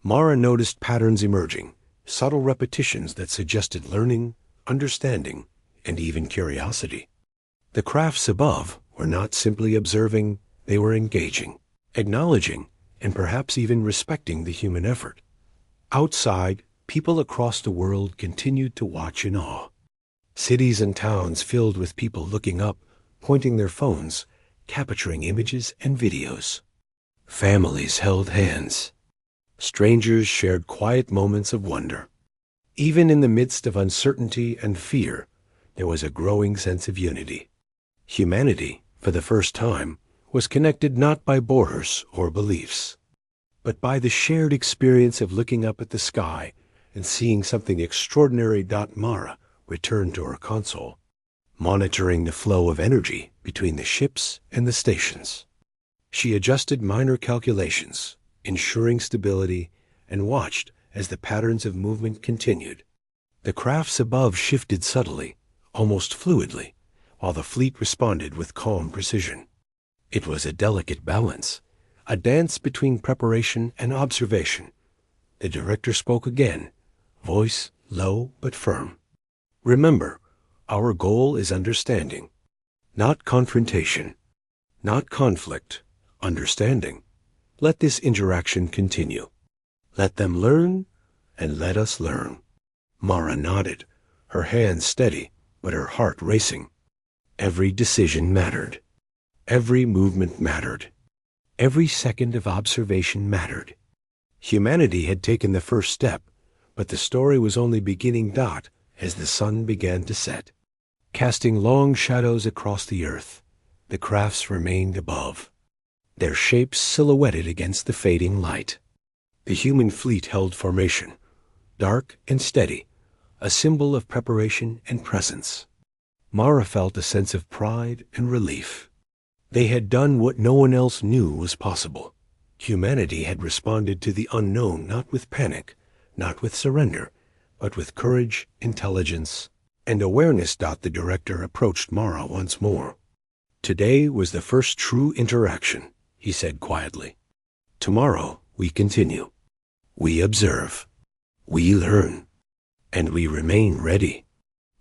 Mara noticed patterns emerging, subtle repetitions that suggested learning, understanding, and even curiosity. The crafts above were not simply observing, they were engaging, acknowledging, and perhaps even respecting the human effort. Outside, people across the world continued to watch in awe. Cities and towns filled with people looking up, pointing their phones, capturing images and videos. Families held hands. Strangers shared quiet moments of wonder. Even in the midst of uncertainty and fear, there was a growing sense of unity. Humanity, for the first time, was connected not by borders or beliefs, but by the shared experience of looking up at the sky and seeing something extraordinary. Mara returned to her console, monitoring the flow of energy between the ships and the stations. She adjusted minor calculations, ensuring stability, and watched as the patterns of movement continued. The crafts above shifted subtly, almost fluidly, while the fleet responded with calm precision. It was a delicate balance, a dance between preparation and observation. The director spoke again, voice low but firm. Remember, our goal is understanding, not confrontation, not conflict, understanding. Let this interaction continue. Let them learn, and let us learn. Mara nodded, her hands steady, but her heart racing. Every decision mattered. Every movement mattered. Every second of observation mattered. Humanity had taken the first step, but the story was only beginning. As the sun began to set, casting long shadows across the earth, the crafts remained above, their shapes silhouetted against the fading light. The human fleet held formation, dark and steady, a symbol of preparation and presence. Mara felt a sense of pride and relief. They had done what no one else knew was possible. Humanity had responded to the unknown not with panic, not with surrender, but with courage, intelligence, and awareness. The director approached Mara once more. Today was the first true interaction, he said quietly. Tomorrow we continue. We observe. We learn. And we remain ready.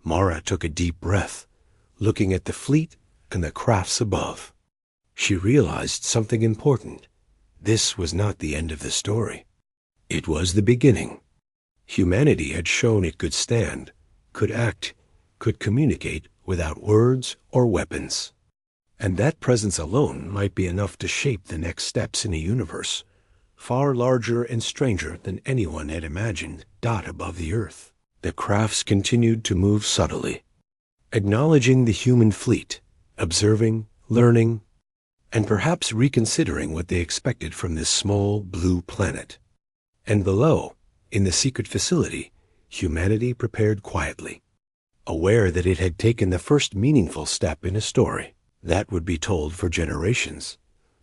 Mara took a deep breath, looking at the fleet and the crafts above. She realized something important. This was not the end of the story. It was the beginning. Humanity had shown it could stand, could act, could communicate without words or weapons. And that presence alone might be enough to shape the next steps in a universe, far larger and stranger than anyone had imagined. Above the earth, the crafts continued to move subtly, acknowledging the human fleet, observing, learning, and perhaps reconsidering what they expected from this small blue planet. And below, in the secret facility, humanity prepared quietly, aware that it had taken the first meaningful step in a story that would be told for generations.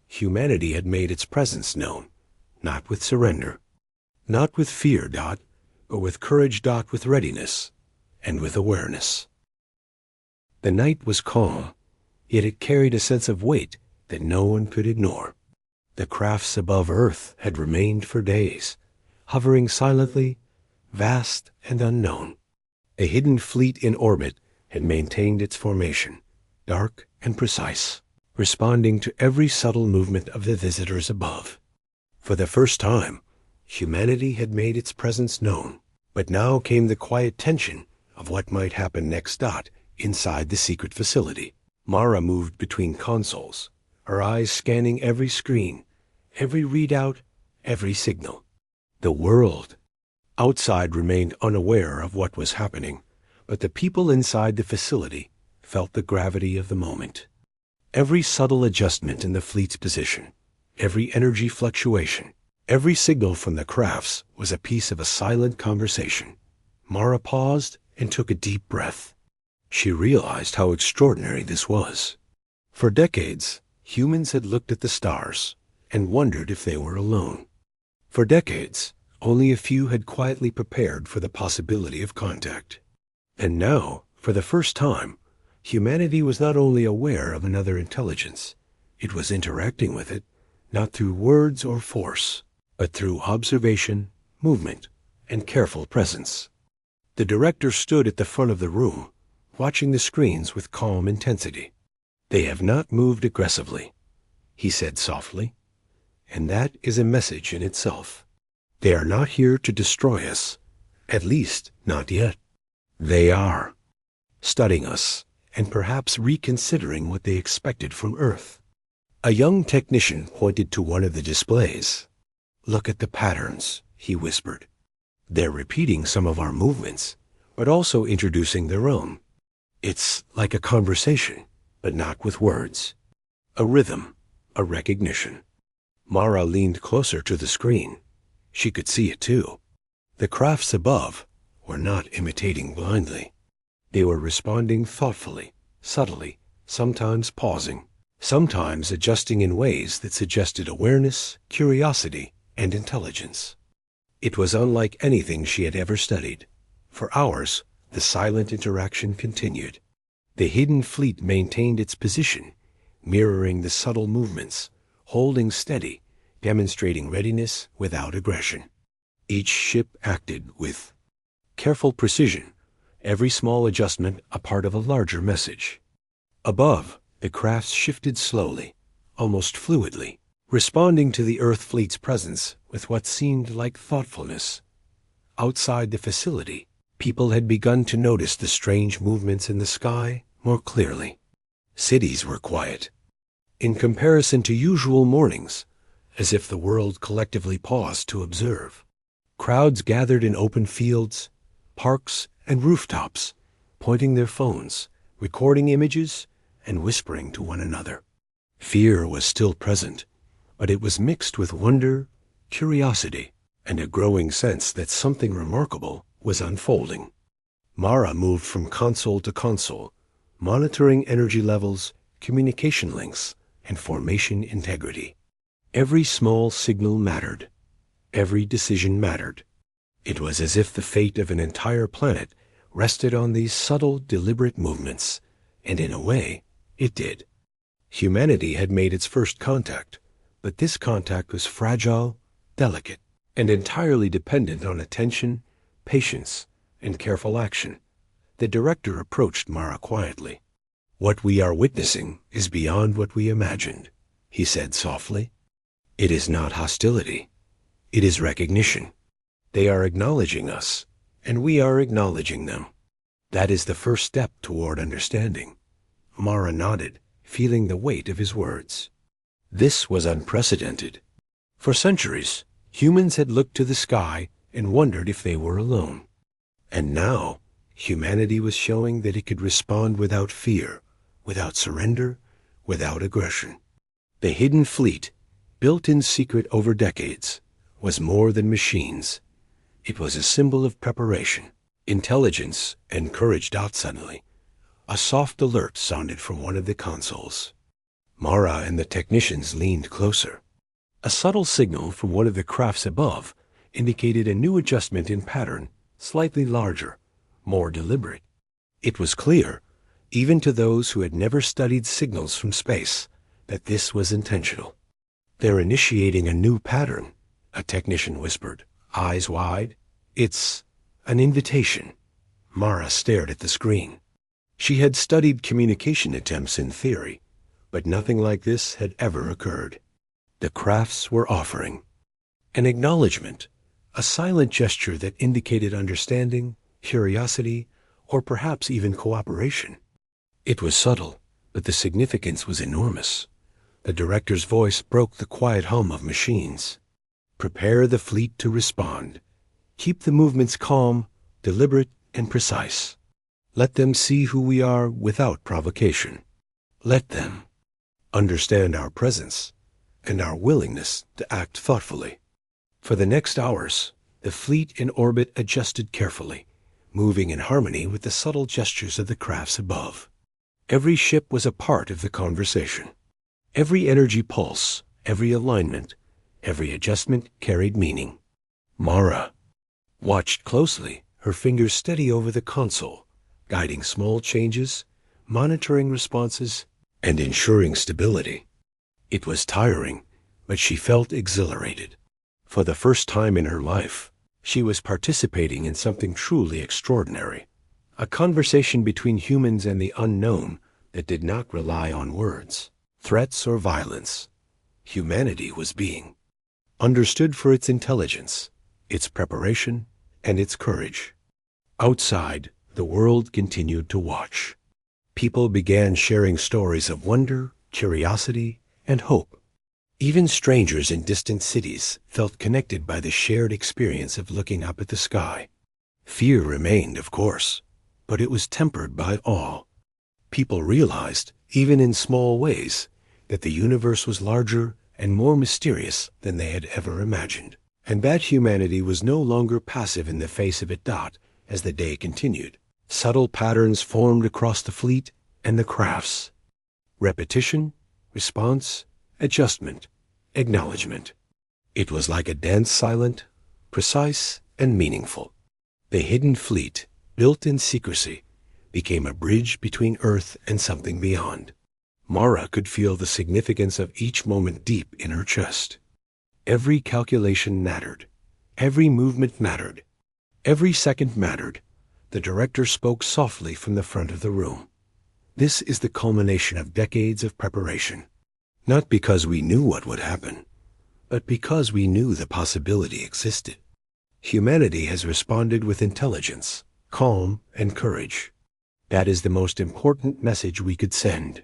Humanity had made its presence known, not with surrender, not with fear, but with courage, with readiness, and with awareness. The night was calm, yet it carried a sense of weight that no one could ignore. The crafts above Earth had remained for days, hovering silently, vast and unknown. A hidden fleet in orbit had maintained its formation, dark and precise, responding to every subtle movement of the visitors above. For the first time, humanity had made its presence known, but now came the quiet tension of what might happen next. Inside the secret facility, Mara moved between consoles, her eyes scanning every screen, every readout, every signal. The world outside remained unaware of what was happening, but the people inside the facility felt the gravity of the moment. Every subtle adjustment in the fleet's position, every energy fluctuation, every signal from the crafts was a piece of a silent conversation. Mara paused and took a deep breath. She realized how extraordinary this was. For decades, humans had looked at the stars and wondered if they were alone. For decades, only a few had quietly prepared for the possibility of contact. And now, for the first time, humanity was not only aware of another intelligence, it was interacting with it, not through words or force, but through observation, movement, and careful presence. The director stood at the front of the room, watching the screens with calm intensity. "They have not moved aggressively," he said softly, "and that is a message in itself. They are not here to destroy us, at least not yet. They are studying us and perhaps reconsidering what they expected from Earth." A young technician pointed to one of the displays. "Look at the patterns," he whispered. "They're repeating some of our movements, but also introducing their own. It's like a conversation, but not with words. A rhythm, a recognition." Mara leaned closer to the screen. She could see it too. The crafts above were not imitating blindly. They were responding thoughtfully, subtly, sometimes pausing, sometimes adjusting in ways that suggested awareness, curiosity, and intelligence. It was unlike anything she had ever studied. For hours, the silent interaction continued. The hidden fleet maintained its position, mirroring the subtle movements, holding steady, demonstrating readiness without aggression. Each ship acted with careful precision, every small adjustment a part of a larger message. Above, the crafts shifted slowly, almost fluidly, responding to the Earth fleet's presence with what seemed like thoughtfulness. Outside the facility, people had begun to notice the strange movements in the sky more clearly. Cities were quiet, in comparison to usual mornings, as if the world collectively paused to observe. Crowds gathered in open fields, parks, and rooftops, pointing their phones, recording images, and whispering to one another. Fear was still present, but it was mixed with wonder, curiosity, and a growing sense that something remarkable was unfolding. Mara moved from console to console, monitoring energy levels, communication links, and formation integrity. Every small signal mattered. Every decision mattered. It was as if the fate of an entire planet rested on these subtle, deliberate movements, and in a way, it did. Humanity had made its first contact, but this contact was fragile, delicate, and entirely dependent on attention, patience, and careful action. The director approached Mara quietly. "What we are witnessing is beyond what we imagined," he said softly. "It is not hostility. It is recognition. They are acknowledging us, and we are acknowledging them. That is the first step toward understanding." Mara nodded, feeling the weight of his words. This was unprecedented. For centuries, humans had looked to the sky and wondered if they were alone. And now, humanity was showing that it could respond without fear, without surrender, without aggression. The hidden fleet, built in secret over decades, was more than machines. It was a symbol of preparation, intelligence, and courage. Suddenly, a soft alert sounded from one of the consoles. Mara and the technicians leaned closer. A subtle signal from one of the crafts above indicated a new adjustment in pattern, slightly larger, more deliberate. It was clear, even to those who had never studied signals from space, that this was intentional. "They're initiating a new pattern," a technician whispered, eyes wide. It's an invitation. Mara stared at the screen. She had studied communication attempts in theory, but nothing like this had ever occurred. The crafts were offering an acknowledgement, a silent gesture that indicated understanding, curiosity, or perhaps even cooperation. It was subtle, but the significance was enormous. The director's voice broke the quiet hum of machines. Prepare the fleet to respond. Keep the movements calm, deliberate, and precise. Let them see who we are without provocation. Let them understand our presence and our willingness to act thoughtfully. For the next hours, the fleet in orbit adjusted carefully, moving in harmony with the subtle gestures of the crafts above. Every ship was a part of the conversation. Every energy pulse, every alignment, every adjustment carried meaning. Mara watched closely, her fingers steady over the console, guiding small changes, monitoring responses, and ensuring stability. It was tiring, but she felt exhilarated. For the first time in her life, she was participating in something truly extraordinary, a conversation between humans and the unknown that did not rely on words, threats, or violence. Humanity was being understood for its intelligence, its preparation, and its courage. Outside, the world continued to watch. People began sharing stories of wonder, curiosity, and hope. Even strangers in distant cities felt connected by the shared experience of looking up at the sky. Fear remained, of course, but it was tempered by awe. People realized, even in small ways, that the universe was larger and more mysterious than they had ever imagined, and that humanity was no longer passive in the face of it. As the day continued, subtle patterns formed across the fleet and the crafts. Repetition, response, adjustment, acknowledgement. It was like a dance, silent, precise, and meaningful. The hidden fleet, built in secrecy, became a bridge between Earth and something beyond. Mara could feel the significance of each moment deep in her chest. Every calculation mattered. Every movement mattered. Every second mattered. The director spoke softly from the front of the room. This is the culmination of decades of preparation. Not because we knew what would happen, but because we knew the possibility existed. Humanity has responded with intelligence, calm, and courage. That is the most important message we could send.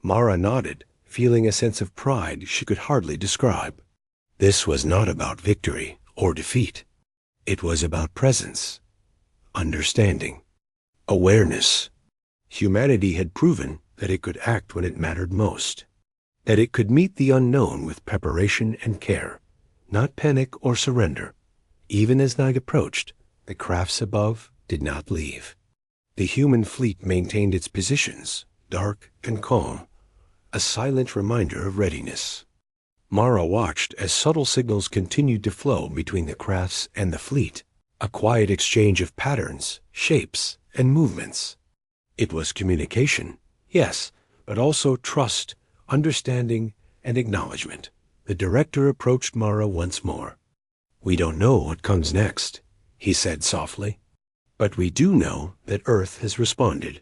Mara nodded, feeling a sense of pride she could hardly describe. This was not about victory or defeat. It was about presence, understanding, awareness. Humanity had proven that it could act when it mattered most, that it could meet the unknown with preparation and care, not panic or surrender. Even as night approached, the crafts above did not leave. The human fleet maintained its positions, dark and calm, a silent reminder of readiness. Mara watched as subtle signals continued to flow between the crafts and the fleet, a quiet exchange of patterns, shapes, and movements. It was communication, yes, but also trust, understanding, and acknowledgement. The director approached Mara once more. "We don't know what comes next," he said softly, "but we do know that Earth has responded.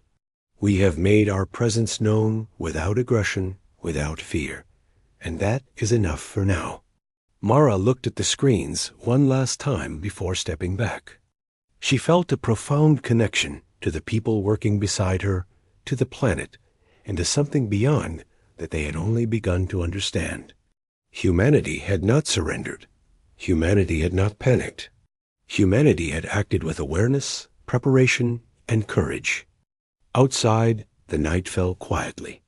We have made our presence known without aggression, without fear, and that is enough for now." Mara looked at the screens one last time before stepping back. She felt a profound connection to the people working beside her, to the planet, and to something beyond that they had only begun to understand. Humanity had not surrendered. Humanity had not panicked. Humanity had acted with awareness, preparation, and courage. Outside, the night fell quietly.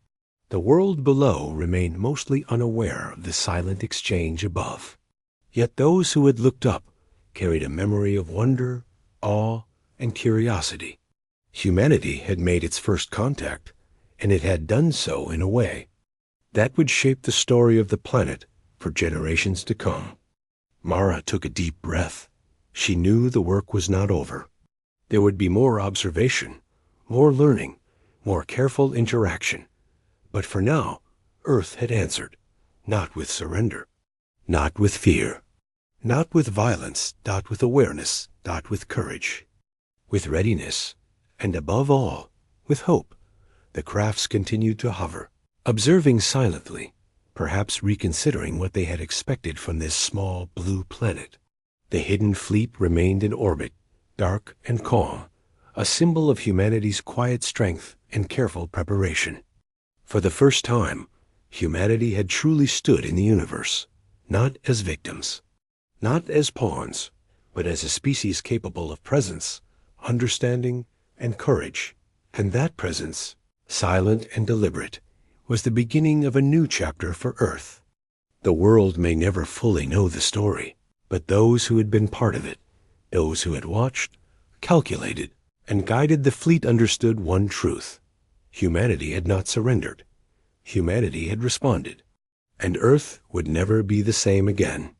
The world below remained mostly unaware of the silent exchange above. Yet those who had looked up carried a memory of wonder, awe, and curiosity. Humanity had made its first contact, and it had done so in a way that would shape the story of the planet for generations to come. Mara took a deep breath. She knew the work was not over. There would be more observation, more learning, more careful interaction. But for now, Earth had answered, not with surrender, not with fear, Not with violence, not with awareness, not with courage. With readiness, and above all, with hope, the crafts continued to hover, observing silently, perhaps reconsidering what they had expected from this small blue planet. The hidden fleet remained in orbit, dark and calm, a symbol of humanity's quiet strength and careful preparation. For the first time, humanity had truly stood in the universe, not as victims, not as pawns, but as a species capable of presence, understanding, and courage. And that presence, silent and deliberate, was the beginning of a new chapter for Earth. The world may never fully know the story, but those who had been part of it, those who had watched, calculated, and guided the fleet understood one truth. Humanity had not surrendered. Humanity had responded, and Earth would never be the same again.